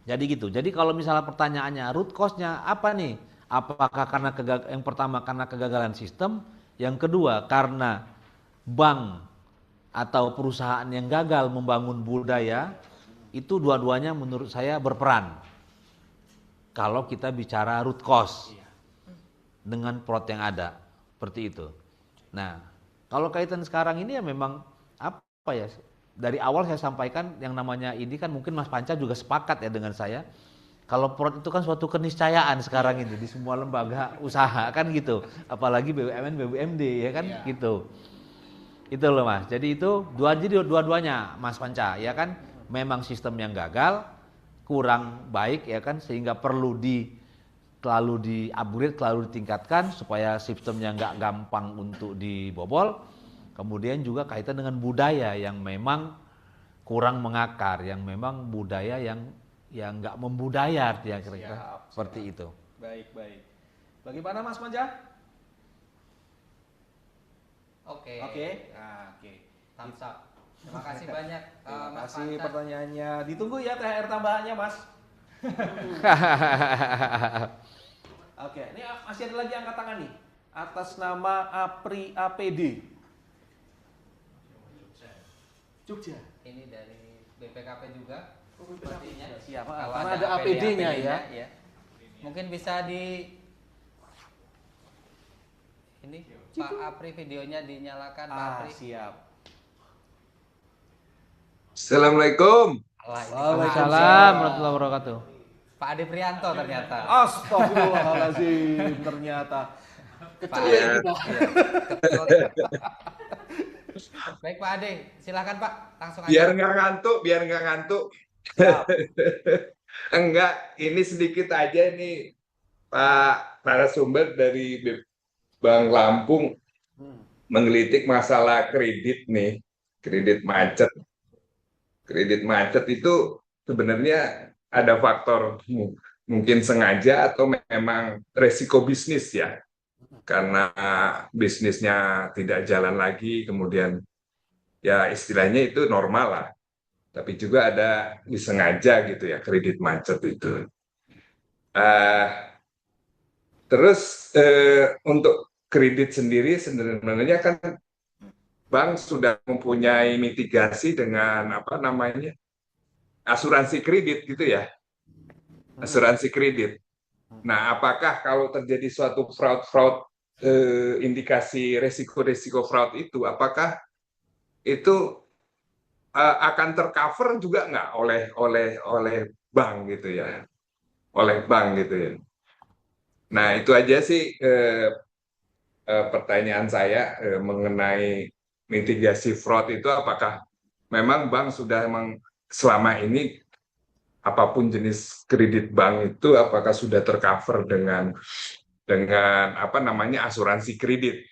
Jadi gitu. Jadi kalau misalnya pertanyaannya root cause-nya apa nih? Apakah karena yang pertama karena kegagalan sistem, yang kedua karena bank atau perusahaan yang gagal membangun budaya, itu dua-duanya menurut saya berperan. Kalau kita bicara root cause dengan fraud yang ada, seperti itu. Nah, kalau kaitan sekarang ini ya memang dari awal saya sampaikan yang namanya ini kan, mungkin Mas Panca juga sepakat ya dengan saya. Kalau fraud itu kan suatu keniscayaan sekarang ini di semua lembaga usaha kan gitu, apalagi BUMN, BUMD ya kan gitu. Itu loh Mas. Jadi itu dua-duanya Mas Panca ya kan, memang sistem yang gagal, kurang baik ya kan, sehingga perlu selalu di-upgrade, selalu ditingkatkan supaya sistemnya nggak gampang untuk dibobol. Kemudian juga kaitan dengan budaya yang memang kurang mengakar, yang memang budaya yang nggak membudaya, ya kira-kira seperti itu. Baik. Bagaimana Mas Manja? Oke. Nah, oke. Thumbs up. Terima kasih banyak Terima Mas kasih Panca. pertanyaannya. Ditunggu ya THR tambahannya, Mas. Oke, ini masih ada lagi angkat tangan nih. Atas nama APRI APD. Jogja. Ini dari BPKP juga. Sepertinya. Siap, Kalau karena ada APD-nya ya. Mungkin bisa ini Pak Apri, videonya dinyalakan Pak Apri. Siap. Assalamualaikum. Waalaikumsalam warahmatullahi wabarakatuh. Pak Ade Prianto ternyata. Astagfirullahaladzim, ternyata. Kecelik kita. Kecelik. Baik Pak Ade, silakan Pak, langsung aja. Biar nggak ngantuk. Enggak, ini sedikit aja nih Pak narasumber dari Bank Lampung menggelitik masalah kredit nih, kredit macet. Kredit macet itu sebenarnya ada faktor mungkin sengaja atau memang resiko bisnis ya. Karena bisnisnya tidak jalan lagi, kemudian ya istilahnya itu normal lah. Tapi juga ada disengaja gitu ya, kredit macet itu. Terus untuk kredit sendiri sebenarnya kan bank sudah mempunyai mitigasi dengan asuransi kredit gitu ya, asuransi kredit. Nah, apakah kalau terjadi suatu fraud indikasi resiko fraud itu, apakah itu akan tercover juga nggak oleh bank gitu ya, Nah, itu aja sih pertanyaan saya mengenai mitigasi fraud itu, apakah memang bank sudah selama ini apapun jenis kredit bank itu apakah sudah tercover dengan asuransi kredit.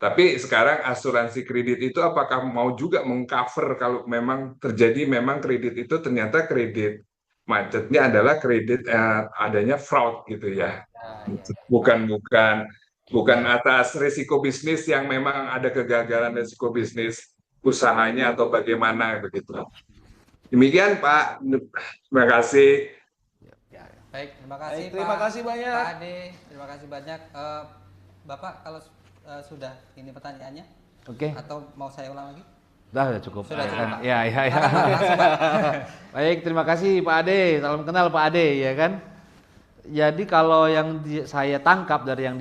Tapi sekarang asuransi kredit itu apakah mau juga mengcover kalau memang terjadi kredit itu ternyata kredit macetnya adalah kredit adanya fraud gitu ya. Bukan atas risiko bisnis yang memang ada kegagalan risiko bisnis usahanya atau bagaimana begitu. Demikian Pak, terima kasih. Baik, terima kasih Terima Pak, kasih banyak. Pak Ade, terima kasih banyak. Bapak kalau sudah ini pertanyaannya, Oke. atau mau saya ulang lagi? Sudah cukup. Sudah cukup, Pak. Ya. Langsung, Pak. Baik, terima kasih Pak Ade. Salam kenal Pak Ade ya kan. Jadi kalau yang saya tangkap dari yang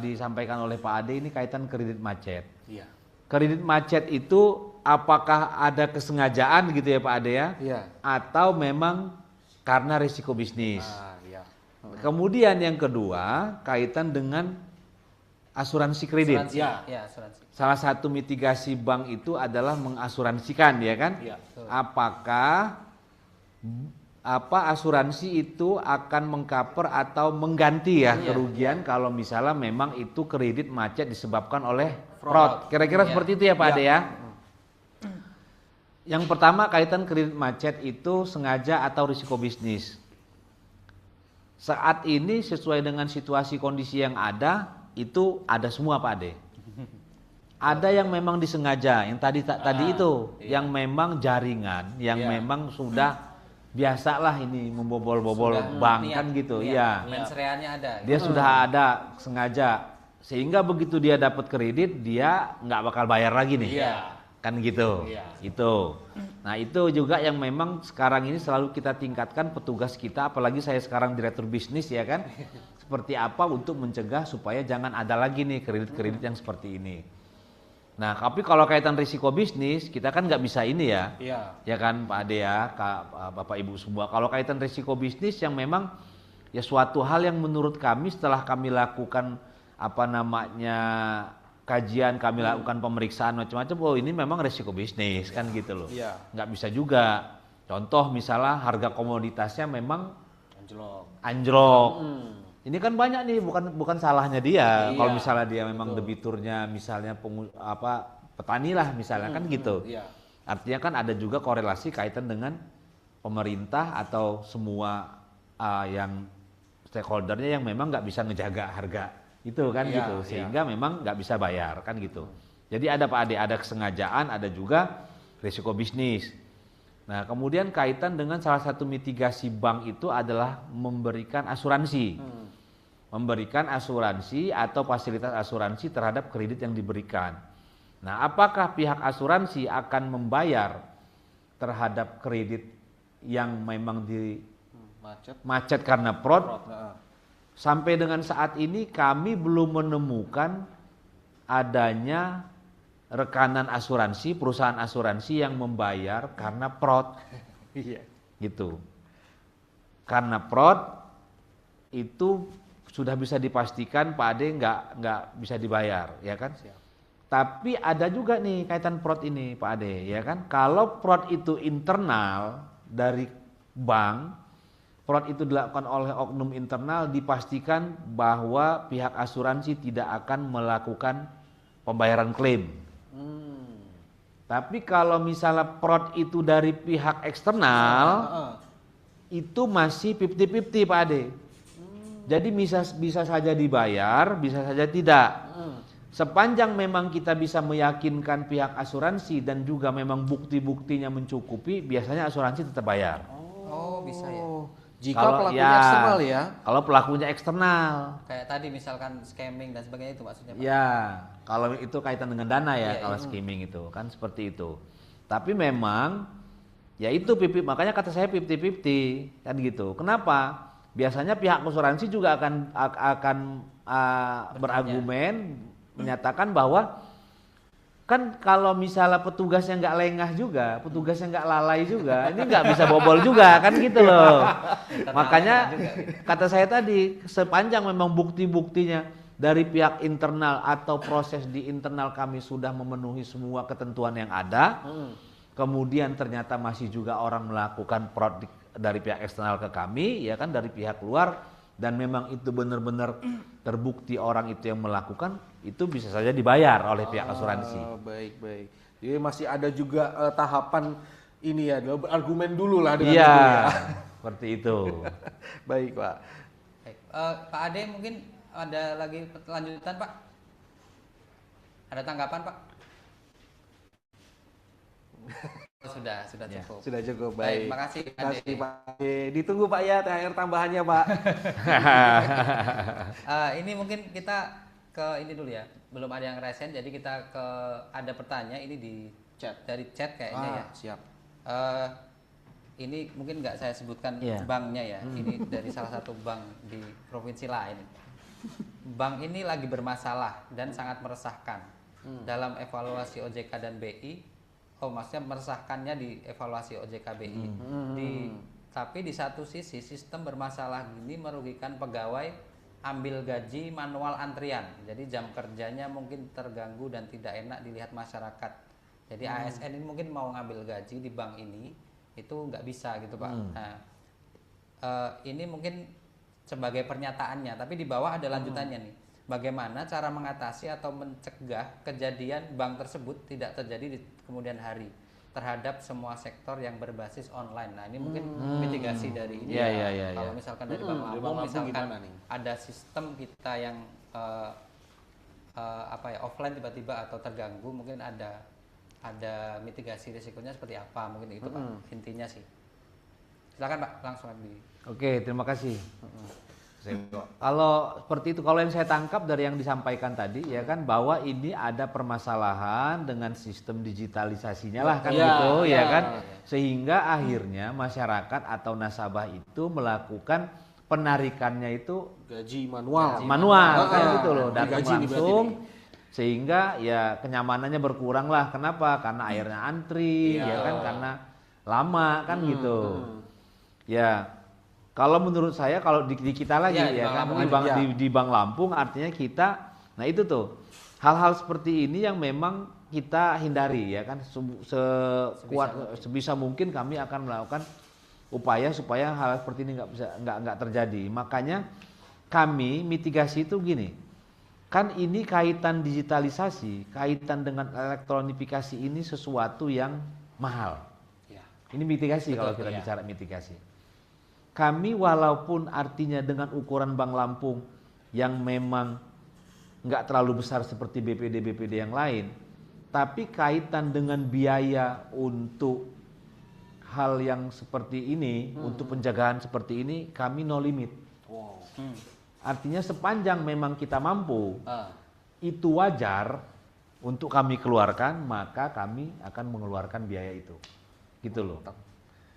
disampaikan oleh Pak Ade ini kaitan kredit macet. Iya. Kredit macet itu apakah ada kesengajaan gitu ya Pak Ade ya? Iya. Atau memang karena risiko bisnis. Iya. Kemudian yang kedua kaitan dengan asuransi kredit. Asuransi. Ya. Ya, asuransi. Salah satu mitigasi bank itu adalah mengasuransikan ya kan? Iya. Apakah asuransi itu akan mengcover atau mengganti ya kerugian kalau misalnya memang itu kredit macet disebabkan oleh fraud. Kira-kira seperti itu ya Pak Ade ya. Yang pertama kaitan kredit macet itu sengaja atau risiko bisnis. Saat ini sesuai dengan situasi kondisi yang ada itu ada semua Pak Ade. Ada yang memang disengaja, yang tadi itu, yang memang jaringan, yang memang sudah biasalah ini membobol-bobol bank kan gitu, iya. Mensreanya ada. Dia sudah ada sengaja, sehingga begitu dia dapat kredit dia nggak bakal bayar lagi nih, kan gitu. Itu. Nah itu juga yang memang sekarang ini selalu kita tingkatkan petugas kita, apalagi saya sekarang direktur bisnis ya kan, seperti apa untuk mencegah supaya jangan ada lagi nih kredit-kredit yang seperti ini. Nah, tapi kalau kaitan risiko bisnis, kita kan nggak bisa ini ya, ya kan Pak Ade ya, Bapak Ibu semua. Kalau kaitan risiko bisnis yang memang ya suatu hal yang menurut kami setelah kami lakukan kajian, kami lakukan pemeriksaan macam-macam, oh ini memang risiko bisnis kan gitu loh. Nggak bisa juga. Contoh misalnya harga komoditasnya memang anjlok. Ini kan banyak nih, bukan salahnya dia. Kalau misalnya dia memang debiturnya, misalnya petani lah misalnya kan gitu. Artinya kan ada juga korelasi kaitan dengan pemerintah atau semua yang stakeholdernya yang memang nggak bisa ngejaga harga itu kan gitu, sehingga memang nggak bisa bayar kan gitu. Jadi ada Pak Ade, ada kesengajaan, ada juga risiko bisnis. Nah kemudian kaitan dengan salah satu mitigasi bank itu adalah memberikan asuransi. Memberikan asuransi atau fasilitas asuransi terhadap kredit yang diberikan. Nah, apakah pihak asuransi akan membayar terhadap kredit yang memang macet karena fraud? Sampai dengan saat ini kami belum menemukan adanya rekanan asuransi, perusahaan asuransi yang membayar karena fraud. Gitu. Karena fraud itu sudah bisa dipastikan Pak Ade nggak bisa dibayar, ya kan? Tapi ada juga nih kaitan fraud ini Pak Ade, ya kan? Kalau fraud itu internal dari bank, fraud itu dilakukan oleh oknum internal, dipastikan bahwa pihak asuransi tidak akan melakukan pembayaran klaim. Tapi kalau misalnya fraud itu dari pihak eksternal, itu masih 50-50 Pak Ade. Jadi bisa saja dibayar, bisa saja tidak. Sepanjang memang kita bisa meyakinkan pihak asuransi dan juga memang bukti-buktinya mencukupi, biasanya asuransi tetap bayar. Oh, bisa ya. Jika pelakunya eksternal ya. Kalau pelakunya eksternal. Kayak tadi misalkan scamming dan sebagainya itu maksudnya Pak. Ya, kalau itu kaitan dengan dana ya, kalau skimming itu kan seperti itu. Tapi memang ya itu makanya kata saya 50-50 kan gitu. Kenapa? Biasanya pihak asuransi juga akan berargumen menyatakan bahwa kan kalau misalnya petugasnya nggak lengah juga, petugasnya nggak lalai juga, ini nggak bisa bobol juga kan gitu loh. Makanya kata saya tadi, sepanjang memang bukti-buktinya dari pihak internal atau proses di internal kami sudah memenuhi semua ketentuan yang ada, kemudian ternyata masih juga orang melakukan fraud dari pihak eksternal ke kami, ya kan, dari pihak luar, dan memang itu benar-benar terbukti orang itu yang melakukan, itu bisa saja dibayar oleh pihak asuransi. Baik. Jadi masih ada juga tahapan ini ya, argumen dulu lah dengan itu ya. Seperti itu. Baik Pak. Baik. Pak Ade mungkin ada lagi lanjutan Pak? Ada tanggapan Pak? Sudah cukup. Sudah cukup, Baik, baik. makasih Pak Ade. Pak Ade. Ditunggu Pak ya THR tambahannya Pak. Ini mungkin kita ke ini dulu ya. Belum ada yang resen, jadi kita ada pertanyaan ini di chat, dari chat kayaknya ya. Siap. Ini mungkin nggak saya sebutkan banknya ya. Ini dari salah satu bank di provinsi lain. Bank ini lagi bermasalah dan sangat meresahkan. Dalam evaluasi OJK dan BI, maksudnya meresahkannya di evaluasi OJKBI. Tapi di satu sisi sistem bermasalah gini merugikan pegawai ambil gaji manual antrian. Jadi jam kerjanya mungkin terganggu dan tidak enak dilihat masyarakat. Jadi ASN ini mungkin mau ngambil gaji di bank ini itu nggak bisa gitu Pak. Nah, ini mungkin sebagai pernyataannya, tapi di bawah ada lanjutannya nih. Bagaimana cara mengatasi atau mencegah kejadian bank tersebut tidak terjadi di kemudian hari terhadap semua sektor yang berbasis online. Nah, ini mungkin mitigasi dari ini. Kalau misalkan dari Bank Lampung, misalkan ada sistem kita yang offline tiba-tiba atau terganggu, mungkin ada mitigasi risikonya seperti apa, mungkin itu Pak intinya sih. Silakan Pak, langsung di. Oke, terima kasih. Kalau seperti itu, kalau yang saya tangkap dari yang disampaikan tadi ya kan, bahwa ini ada permasalahan dengan sistem digitalisasinya lah kan gitu ya kan, sehingga akhirnya masyarakat atau nasabah itu melakukan penarikannya itu Gaji manual. kan gitu loh, datang langsung, sehingga ya kenyamanannya berkurang lah. Kenapa? Karena akhirnya antri ya kan, karena lama kan gitu. Ya, kalau menurut saya, kalau di kita lagi di Bank Lampung, artinya kita, nah itu tuh hal-hal seperti ini yang memang kita hindari ya kan, sebisa mungkin kami akan melakukan upaya supaya hal seperti ini nggak terjadi. Makanya kami mitigasi itu gini, kan ini kaitan digitalisasi, kaitan dengan elektronifikasi ini sesuatu yang mahal. Ini mitigasi. Kalau kita bicara mitigasi. Kami walaupun artinya dengan ukuran Bank Lampung yang memang nggak terlalu besar seperti BPD yang lain, tapi kaitan dengan biaya untuk hal yang seperti ini, untuk penjagaan seperti ini, kami no limit. Artinya sepanjang memang kita mampu, itu wajar untuk kami keluarkan, maka kami akan mengeluarkan biaya itu. Gitu loh.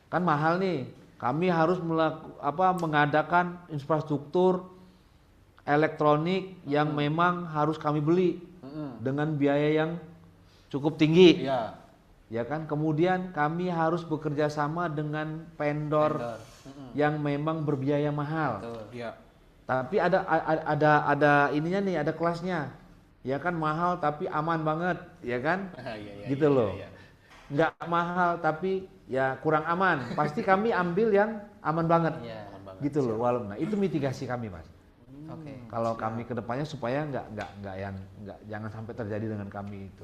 Kan mahal nih. Kami harus mengadakan infrastruktur elektronik yang memang harus kami beli dengan biaya yang cukup tinggi. Ya kan, kemudian kami harus bekerja sama dengan vendor yang memang berbiaya mahal. Tapi ada ininya nih, ada kelasnya. Ya kan, mahal tapi aman banget, ya kan? Gitu loh. Nggak mahal tapi ya kurang aman, pasti kami ambil yang aman banget, gitu loh. Nah itu mitigasi kami Mas. Kalau kami kedepannya supaya jangan sampai terjadi dengan kami itu.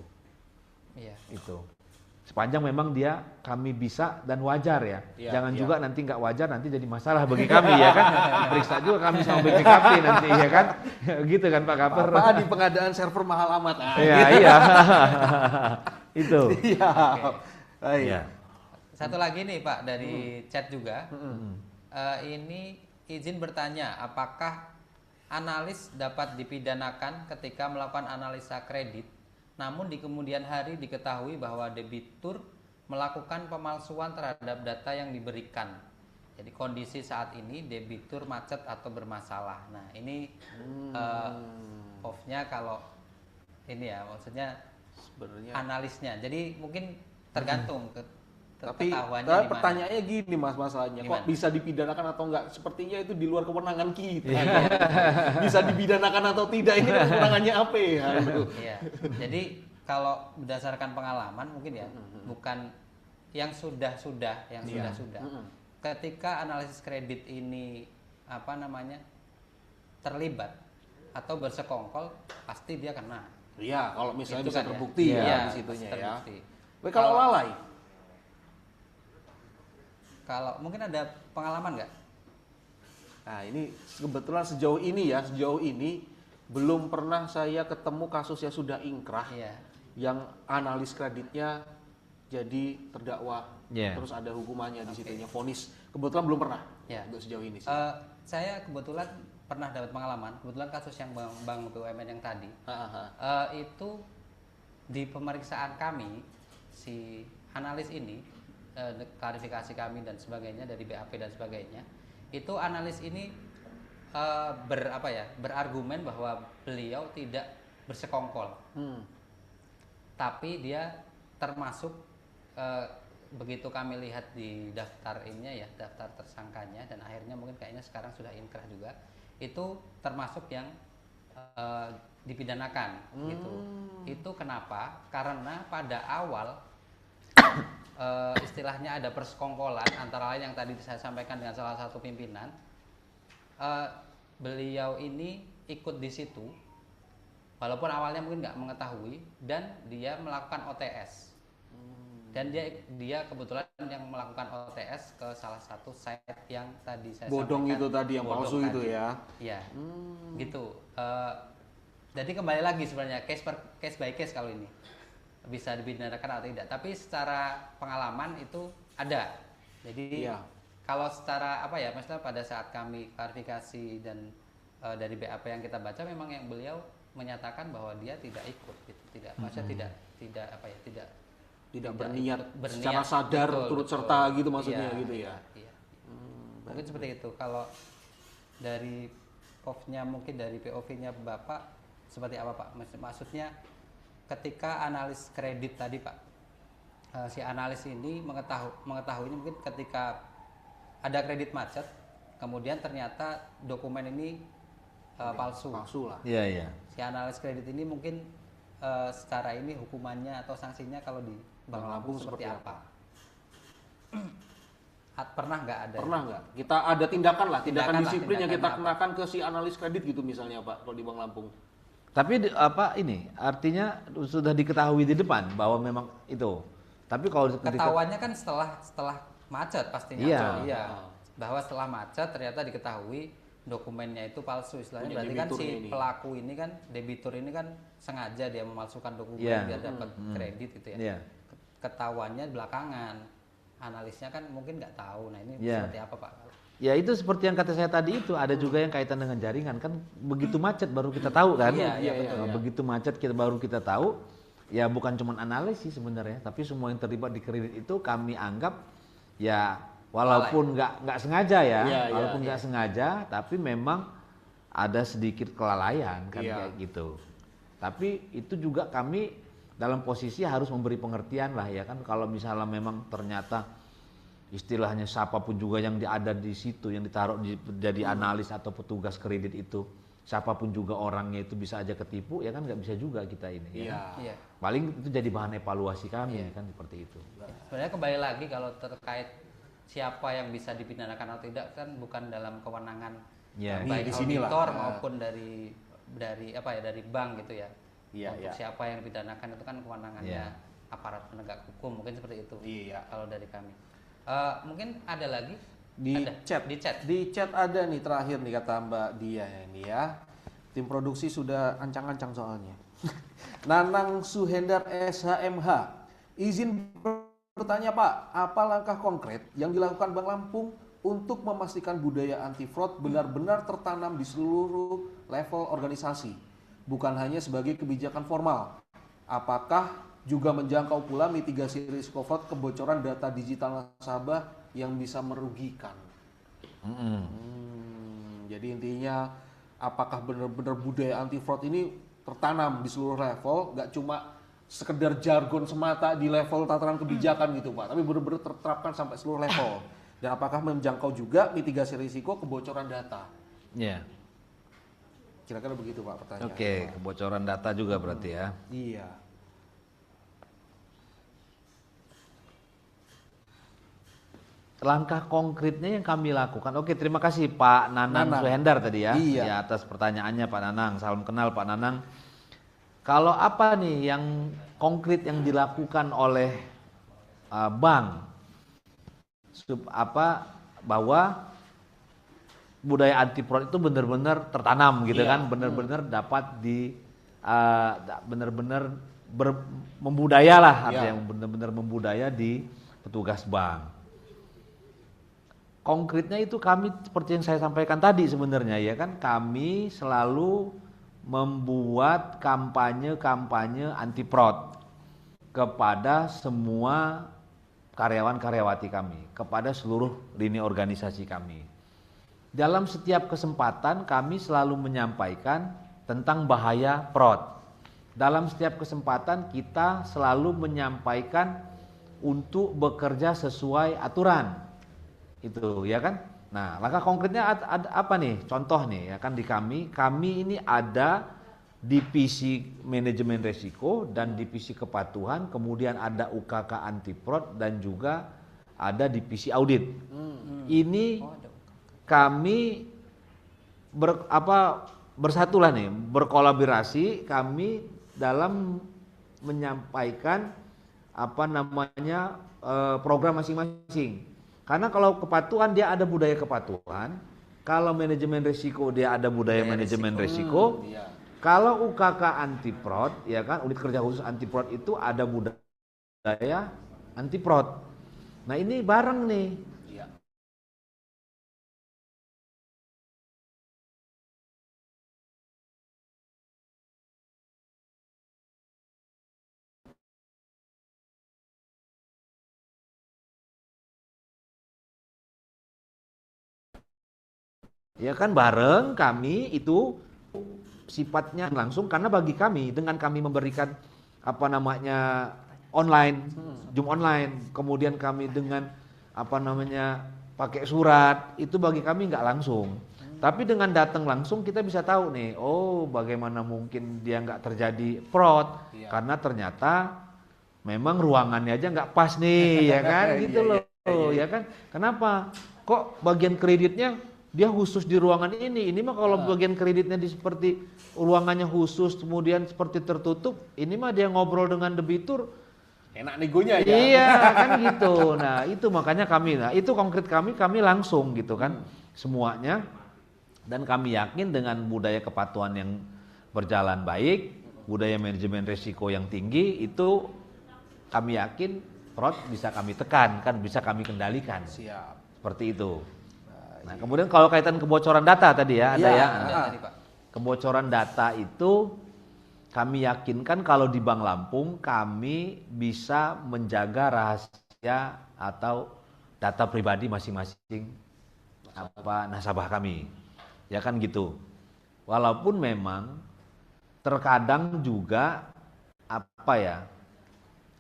Itu sepanjang memang kami bisa dan wajar ya. Jangan juga nanti nggak wajar, nanti jadi masalah bagi kami ya kan. Periksa juga kami sama BPKP nanti ya kan. Gitu kan Pak Kaper. Pak di pengadaan server mahal amat. Iya. Itu. Iya. Satu lagi nih Pak dari chat juga. Ini izin bertanya, apakah analis dapat dipidanakan ketika melakukan analisa kredit, namun di kemudian hari diketahui bahwa debitur melakukan pemalsuan terhadap data yang diberikan. Jadi kondisi saat ini debitur macet atau bermasalah. Nah ini off-nya kalau ini ya, maksudnya sebenarnya analisnya. Jadi mungkin tergantung tapi pertanyaannya gini Mas, masalahnya kok bisa dipidanakan atau enggak? Sepertinya itu di luar kewenangan kita. Bisa dipidanakan atau tidak, ini kewenangannya apa ya? Jadi kalau berdasarkan pengalaman mungkin ya, bukan yang sudah-sudah. Ketika analisis kredit ini terlibat atau bersekongkol, pasti dia kena. Iya, kalau misalnya Itu bisa kan terbukti ya, di situnya ya. terbukti. Kalau lalai? Kalau mungkin ada pengalaman nggak? Nah ini kebetulan sejauh ini belum pernah saya ketemu kasus yang sudah ingkrah, yang analis kreditnya jadi terdakwa, terus ada hukumannya di situnya, vonis. Kebetulan belum pernah untuk sejauh ini sih. Saya kebetulan pernah dapat pengalaman, kebetulan kasus yang Bank BUMN yang tadi, itu di pemeriksaan kami si analis ini, klarifikasi kami dan sebagainya dari BAP dan sebagainya, itu analis ini berargumen bahwa beliau tidak bersekongkol, tapi dia termasuk begitu kami lihat di daftar ininya ya, daftar tersangkanya, dan akhirnya mungkin kayaknya sekarang sudah inkrah juga, itu termasuk yang dipidanakan gitu. Itu kenapa? Karena pada awal istilahnya ada persekongkolan antara lain yang tadi saya sampaikan dengan salah satu pimpinan. Beliau ini ikut di situ walaupun awalnya mungkin nggak mengetahui, dan dia melakukan OTS. Dan dia kebetulan yang melakukan OTS ke salah satu site yang tadi saya Bodong sampaikan. itu tadi, yang Bodong palsu itu tadi. ya. Iya, gitu. Jadi kembali lagi sebenarnya case by case kalau ini bisa dipidanakan atau tidak. Tapi secara pengalaman itu ada. Jadi Iya. kalau secara apa ya, maksudnya pada saat kami klarifikasi dan dari BAP yang kita baca, memang yang beliau menyatakan bahwa dia tidak ikut, gitu. Tidak, maksudnya tidak apa ya, tidak berniat ikut, secara sadar turut serta gitu maksudnya gitu ya. Iya. Mungkin seperti itu. Kalau dari POV-nya, mungkin dari POV-nya Bapak seperti apa Pak? Maksudnya ketika analis kredit tadi Pak, si analis ini mengetahui mungkin ketika ada kredit macet, kemudian ternyata dokumen ini palsu. Palsu lah. Iya, iya. Si analis kredit ini mungkin secara ini hukumannya atau sanksinya kalau di Bank Lampung seperti apa? Pernah nggak ada? Pernah nggak? Kita ada tindakan lah, tindakan Tindakan lah, disiplin yang kita tindakan kenakan ke si analis kredit gitu misalnya Pak, kalau di Bank Lampung. Tapi ini artinya sudah diketahui di depan bahwa memang itu. Tapi kalau Ketahuannya kan setelah macet pastinya. Iya. Bahwa setelah macet ternyata diketahui dokumennya itu palsu istilahnya. Punya Berarti kan si debiturnya ini. pelaku ini kan, debitur ini kan sengaja dia memalsukan dokumen Iya. biar dapat kredit gitu ya. Iya. Ketahuannya belakangan. Analisnya kan mungkin nggak tahu. Nah ini Iya. seperti apa Pak? ya itu seperti yang kata saya tadi itu, ada juga yang kaitan dengan jaringan kan, begitu macet baru kita tahu kan. Iya, betul, Nah, begitu macet baru kita tahu. Ya bukan cuma analisis sebenarnya, tapi semua yang terlibat di kredit itu kami anggap ya walaupun nggak sengaja ya, walaupun nggak sengaja, tapi memang ada sedikit kelalaian kan kayak gitu. Tapi itu juga kami dalam posisi harus memberi pengertian lah ya kan, kalau misalnya memang ternyata istilahnya siapapun juga yang ada di situ, yang ditaruh jadi analis atau petugas kredit itu, siapapun juga orangnya itu bisa aja ketipu, ya kan nggak bisa juga kita ini. Ya. Iya. Paling itu jadi bahan evaluasi kami kan seperti itu. Sebenarnya kembali lagi kalau terkait siapa yang bisa dipidanakan atau tidak kan bukan dalam kewenangan baik di sini auditor lah. maupun dari apa ya, dari bank gitu ya. Untuk siapa yang dipidanakan itu kan kewenangannya aparat penegak hukum, mungkin seperti itu. Iya. Kalau dari kami. Mungkin ada lagi Di ada. chat. Di chat. Di chat ada nih terakhir nih kata Mbak Dia ini ya. Tim produksi sudah ancang-ancang soalnya. Nanang Suhendar SHMH. Izin bertanya Pak, apa langkah konkret yang dilakukan Bank Lampung untuk memastikan budaya anti fraud benar-benar tertanam di seluruh level organisasi, bukan hanya sebagai kebijakan formal? Apakah juga menjangkau pula mitigasi risiko fraud kebocoran data digital nasabah yang bisa merugikan? Jadi intinya apakah benar-benar budaya anti fraud ini tertanam di seluruh level, nggak cuma sekedar jargon semata di level tataran kebijakan gitu Pak, tapi benar-benar terterapkan sampai seluruh level. Dan apakah menjangkau juga mitigasi risiko kebocoran data? Iya. Kira-kira begitu Pak pertanyaan. Oke, kebocoran data juga berarti ya. Iya. Langkah konkretnya yang kami lakukan. Oke, terima kasih Pak Nanang Suhendar tadi ya. Iya. Ya, atas pertanyaannya Pak Nanang. Salam kenal Pak Nanang. Kalau apa nih yang konkret yang dilakukan oleh bank bahwa budaya anti fraud itu benar-benar tertanam gitu kan, benar-benar dapat benar-benar membudaya lah, artinya benar-benar membudaya di petugas bank. Konkretnya itu kami seperti yang saya sampaikan tadi sebenarnya ya kan, kami selalu membuat kampanye anti fraud kepada semua karyawan-karyawati kami, kepada seluruh lini organisasi kami. Dalam setiap kesempatan kami selalu menyampaikan tentang bahaya fraud. Dalam setiap kesempatan kita selalu menyampaikan untuk bekerja sesuai aturan. Itu ya kan. Nah, langkah konkretnya ada apa nih? Contoh nih ya kan, di kami ini ada divisi manajemen resiko dan divisi kepatuhan, kemudian ada UKK anti fraud dan juga ada divisi audit. Ini kami bersatulah nih, berkolaborasi kami dalam menyampaikan program masing-masing. Karena kalau kepatuhan dia ada budaya kepatuhan, kalau manajemen risiko dia ada budaya manajemen risiko. Kalau UKK anti fraud ya kan, unit kerja khusus anti fraud itu ada budaya anti fraud. Nah, ini bareng nih. Ya kan, bareng kami itu sifatnya langsung, karena bagi kami dengan kami memberikan online, Zoom online, kemudian kami dengan pakai surat, itu bagi kami nggak langsung. Tapi dengan datang langsung kita bisa tahu nih, oh bagaimana mungkin dia nggak terjadi fraud, karena ternyata memang ruangannya aja nggak pas nih, ya kan, gitu loh, ya kan. Kenapa? Kok bagian kreditnya dia khusus di ruangan ini mah kalau bagian kreditnya seperti ruangannya khusus kemudian seperti tertutup, ini mah dia ngobrol dengan debitur enak negonya ya. Iya kan gitu. Nah itu makanya itu konkret kami langsung gitu kan semuanya, dan kami yakin dengan budaya kepatuhan yang berjalan baik, budaya manajemen risiko yang tinggi, itu kami yakin fraud bisa kami tekan, kan bisa kami kendalikan. Siap. Seperti itu. Nah, kemudian kalau kaitan kebocoran data tadi ya, ada ya. Kebocoran data itu kami yakinkan kalau di Bank Lampung kami bisa menjaga rahasia atau data pribadi masing-masing nasabah kami. Ya kan gitu. Walaupun memang terkadang juga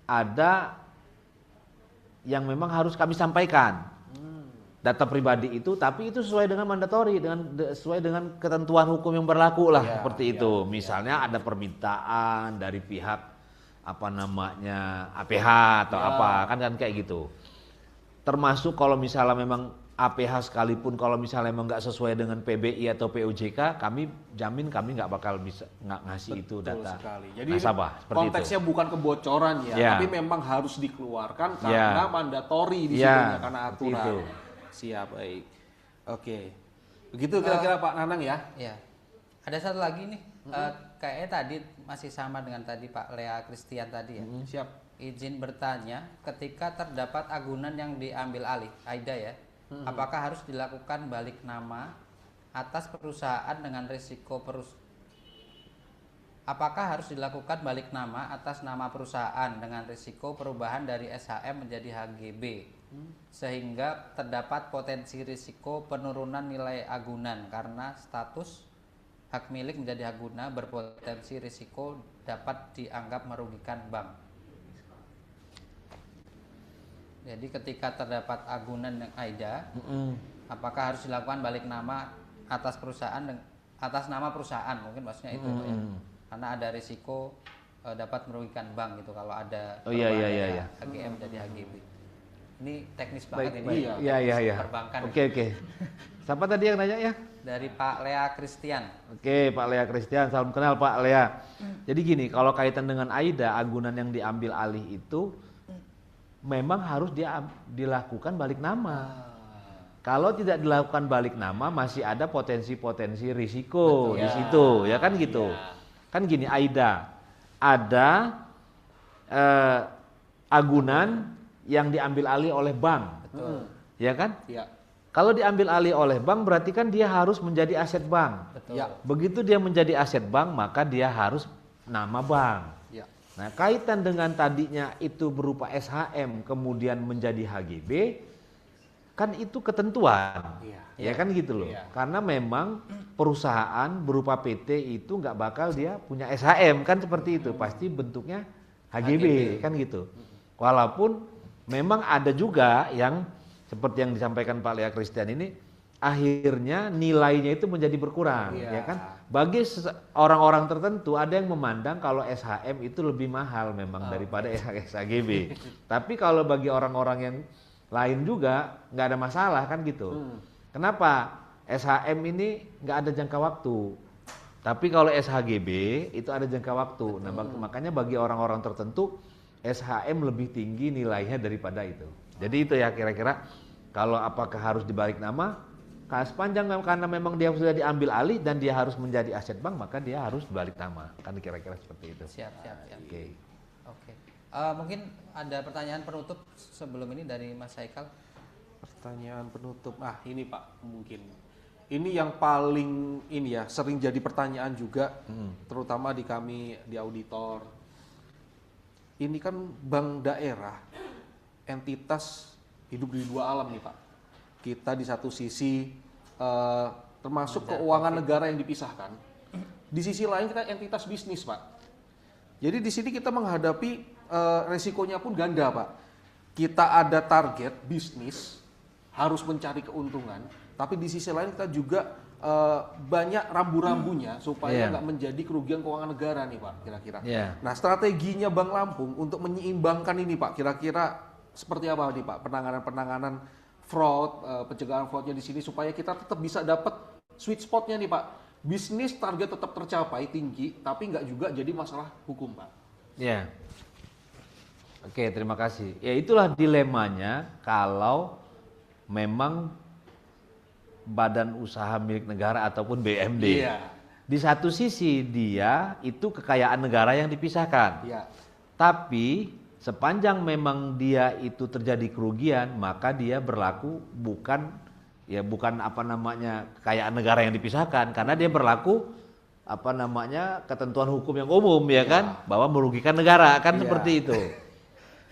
ada yang memang harus kami sampaikan. Data pribadi itu, tapi itu sesuai dengan mandatori, sesuai dengan ketentuan hukum yang berlaku lah, seperti itu. Misalnya ada permintaan dari pihak APH atau kan kayak gitu. Termasuk kalau misalnya memang APH sekalipun kalau misalnya memang nggak sesuai dengan PBI atau POJK, kami jamin kami nggak bakal bisa ngasih itu data Jadi nasabah. konteksnya itu bukan kebocoran tapi memang harus dikeluarkan karena mandatori di situ, karena aturan. Siap, baik. Oke. Begitu kira-kira Pak Nanang ya? Iya. Ada satu lagi nih, kayaknya tadi masih sama dengan tadi Pak Lea Christian tadi ya. Siap. Izin bertanya, ketika terdapat agunan yang diambil alih, AIDA ya, apakah harus dilakukan balik nama atas perusahaan dengan risiko Apakah harus dilakukan balik nama atas nama perusahaan dengan risiko perubahan dari SHM menjadi HGB? Sehingga terdapat potensi risiko penurunan nilai agunan karena status hak milik menjadi hak guna berpotensi risiko dapat dianggap merugikan bank. Jadi ketika terdapat agunan yang AIDA, apakah harus dilakukan balik nama atas nama perusahaan, mungkin maksudnya itu ya. Karena ada risiko dapat merugikan bank gitu kalau ada HGM jadi HGB. Ini teknis banget ini. Iya. Perbankan. Oke. Siapa tadi yang nanya ya? Dari Pak Lea Christian. Oke, Pak Lea Christian, salam kenal Pak Lea. Jadi gini, kalau kaitan dengan AIDA, agunan yang diambil alih itu memang harus dilakukan balik nama. Kalau tidak dilakukan balik nama, masih ada potensi-potensi risiko di situ, ya kan gitu. Kan gini, AIDA ada agunan yang diambil alih oleh bank, ya kan? Iya. Kalau diambil alih oleh bank berarti kan dia harus menjadi aset bank. Betul. Begitu dia menjadi aset bank maka dia harus nama bank. Ya. Nah kaitan dengan tadinya itu berupa SHM kemudian menjadi HGB, kan itu ketentuan, ya kan gitu loh. Karena memang perusahaan berupa PT itu nggak bakal dia punya SHM kan seperti itu, pasti bentuknya HGB. Kan gitu. Walaupun memang ada juga yang seperti yang disampaikan Pak Lea Christian ini, akhirnya nilainya itu menjadi berkurang, Iya. ya kan? Bagi orang-orang tertentu ada yang memandang kalau SHM itu lebih mahal memang daripada SHGB. Tapi kalau bagi orang-orang yang lain juga nggak ada masalah kan gitu. Kenapa? SHM ini nggak ada jangka waktu. Tapi kalau SHGB itu ada jangka waktu. Nah, makanya bagi orang-orang tertentu SHM lebih tinggi nilainya daripada itu. Jadi itu ya kira-kira kalau apakah harus dibalik nama? Sepanjang karena memang dia sudah diambil alih dan dia harus menjadi aset bank, maka dia harus balik nama. Kan kira-kira seperti itu. Siap. Oke. Oke. Mungkin ada pertanyaan penutup sebelum ini dari Mas Haikal. Pertanyaan penutup. Ini Pak mungkin. Ini yang paling ini ya, sering jadi pertanyaan juga, terutama di kami di auditor. Ini kan bank daerah, entitas hidup di dua alam nih Pak. Kita di satu sisi termasuk keuangan negara yang dipisahkan. Di sisi lain kita entitas bisnis Pak. Jadi di sini kita menghadapi resikonya pun ganda Pak. Kita ada target bisnis, harus mencari keuntungan, tapi di sisi lain kita juga banyak rambu-rambunya supaya nggak menjadi kerugian keuangan negara nih Pak kira-kira. Nah strateginya Bank Lampung untuk menyeimbangkan ini Pak kira-kira seperti apa nih Pak penanganan fraud, pencegahan fraudnya di sini supaya kita tetap bisa dapat sweet spotnya nih Pak. Bisnis target tetap tercapai tinggi, tapi nggak juga jadi masalah hukum Pak. Ya. Oke, terima kasih. Ya itulah dilemanya kalau memang badan usaha milik negara ataupun BUMD. Iya. Di satu sisi dia itu kekayaan negara yang dipisahkan. Iya. Tapi sepanjang memang dia itu terjadi kerugian, maka dia berlaku bukan kekayaan negara yang dipisahkan, karena dia berlaku ketentuan hukum yang umum ya kan, bahwa merugikan negara kan seperti itu.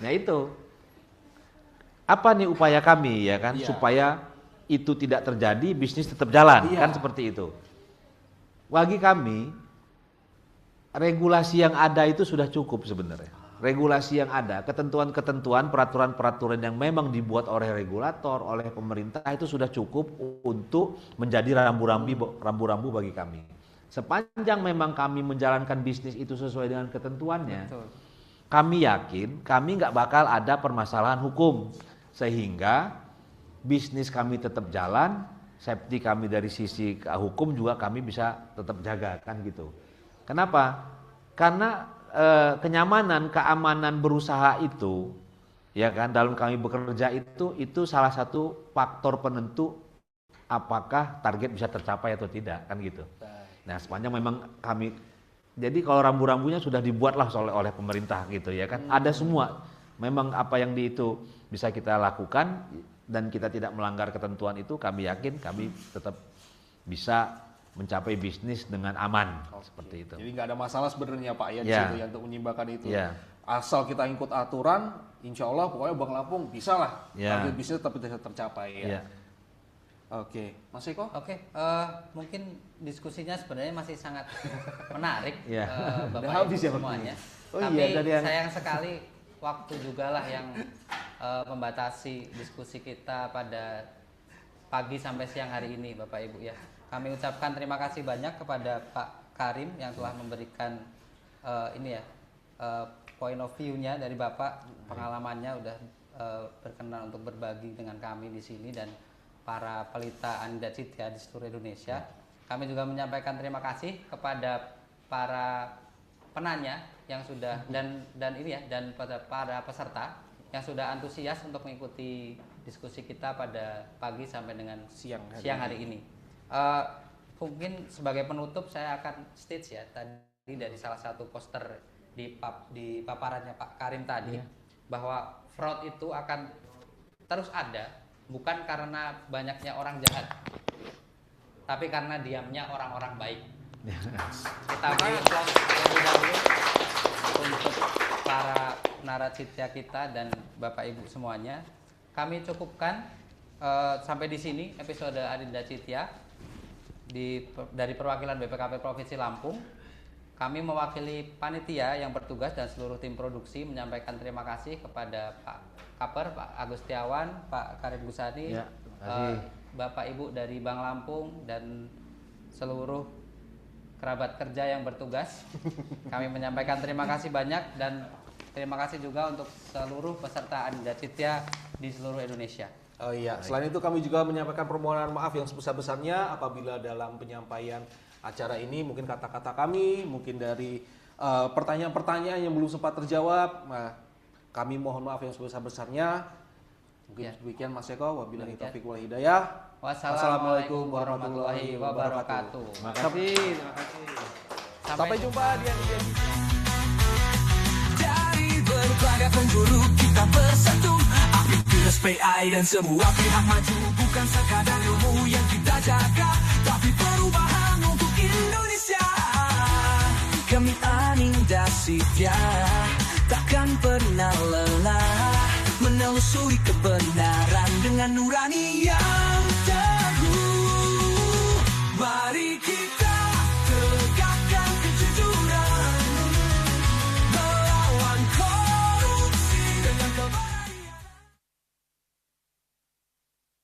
Nah itu apa nih upaya kami ya kan supaya itu tidak terjadi, bisnis tetap jalan kan seperti itu. Bagi kami regulasi yang ada itu sudah cukup sebenarnya. Regulasi yang ada, ketentuan-ketentuan, peraturan-peraturan yang memang dibuat oleh regulator, oleh pemerintah itu sudah cukup untuk menjadi rambu-rambu bagi kami. Sepanjang memang kami menjalankan bisnis itu sesuai dengan ketentuannya, kami yakin kami nggak bakal ada permasalahan hukum, sehingga bisnis kami tetap jalan, safety kami dari sisi hukum juga kami bisa tetap jaga kan gitu. Kenapa? Karena kenyamanan, keamanan berusaha itu, ya kan, dalam kami bekerja itu salah satu faktor penentu apakah target bisa tercapai atau tidak, kan gitu. Nah, sepanjang memang kami, jadi kalau rambu-rambunya sudah dibuatlah oleh pemerintah gitu ya kan, ada semua. Memang apa yang itu bisa kita lakukan dan kita tidak melanggar ketentuan itu, kami yakin kami tetap bisa mencapai bisnis dengan aman seperti itu. Jadi nggak ada masalah sebenarnya Pak ya di situ ya untuk menyimbangkan itu. Asal kita ikut aturan, insya Allah pokoknya Bank Lampung bisa lah target bisnis tetap bisa tercapai ya. Oke, Mas Eko? Oke, mungkin diskusinya sebenarnya masih sangat menarik, Udah Bapak habis Ibu ya, Pak? semuanya. Oh Tapi iya, dari yang- sayang sekali waktu juga lah yang membatasi diskusi kita pada pagi sampai siang hari ini, Bapak Ibu ya. Kami ucapkan terima kasih banyak kepada Pak Karim yang telah memberikan point of view-nya dari Bapak, pengalamannya udah berkenan untuk berbagi dengan kami di sini dan para pelita Anida Citya di seluruh Indonesia. Kami juga menyampaikan terima kasih kepada para penanya yang sudah dan pada para peserta yang sudah antusias untuk mengikuti diskusi kita pada pagi sampai dengan siang hari ini. Mungkin sebagai penutup saya akan stage ya tadi dari salah satu poster di paparannya Pak Karim tadi bahwa fraud itu akan terus ada bukan karena banyaknya orang jahat tapi karena diamnya orang-orang baik. Kita beri applause terlebih dahulu untuk para naracitya kita dan Bapak Ibu semuanya. Kami cukupkan sampai di sini episode Adinda Citya dari perwakilan BPKP Provinsi Lampung. kami mewakili panitia yang bertugas dan seluruh tim produksi menyampaikan terima kasih kepada Pak Kaper, Pak Agustiawan, Pak Karim Gusani, Ya, terima kasih. Bapak Ibu dari Bank Lampung dan seluruh kerabat kerja yang bertugas. Kami menyampaikan terima kasih banyak dan terima kasih juga untuk seluruh peserta Adinda Citya di seluruh Indonesia. Oh iya, selain itu kami juga menyampaikan permohonan maaf yang sebesar-besarnya apabila dalam penyampaian acara ini mungkin kata-kata kami, mungkin dari pertanyaan-pertanyaan yang belum sempat terjawab. Nah, kami mohon maaf yang sebesar-besarnya. Mungkin Ya. demikian Mas Eko, wabillahi Demikian. taufiq wal hidayah. Wassalamualaikum warahmatullahi wabarakatuh. Terima kasih, terima kasih. Sampai jumpa di Adinda. Dari berbagai penjuru kita bersatu, aktivitas PI dan semua pihak maju. Bukan sekadar ilmu yang kita jaga, tapi perubahan untuk Indonesia. Kami Adinda Citya takkan pernah lelah menelusuri kebenaran dengan nurani yang teguh. Mari kita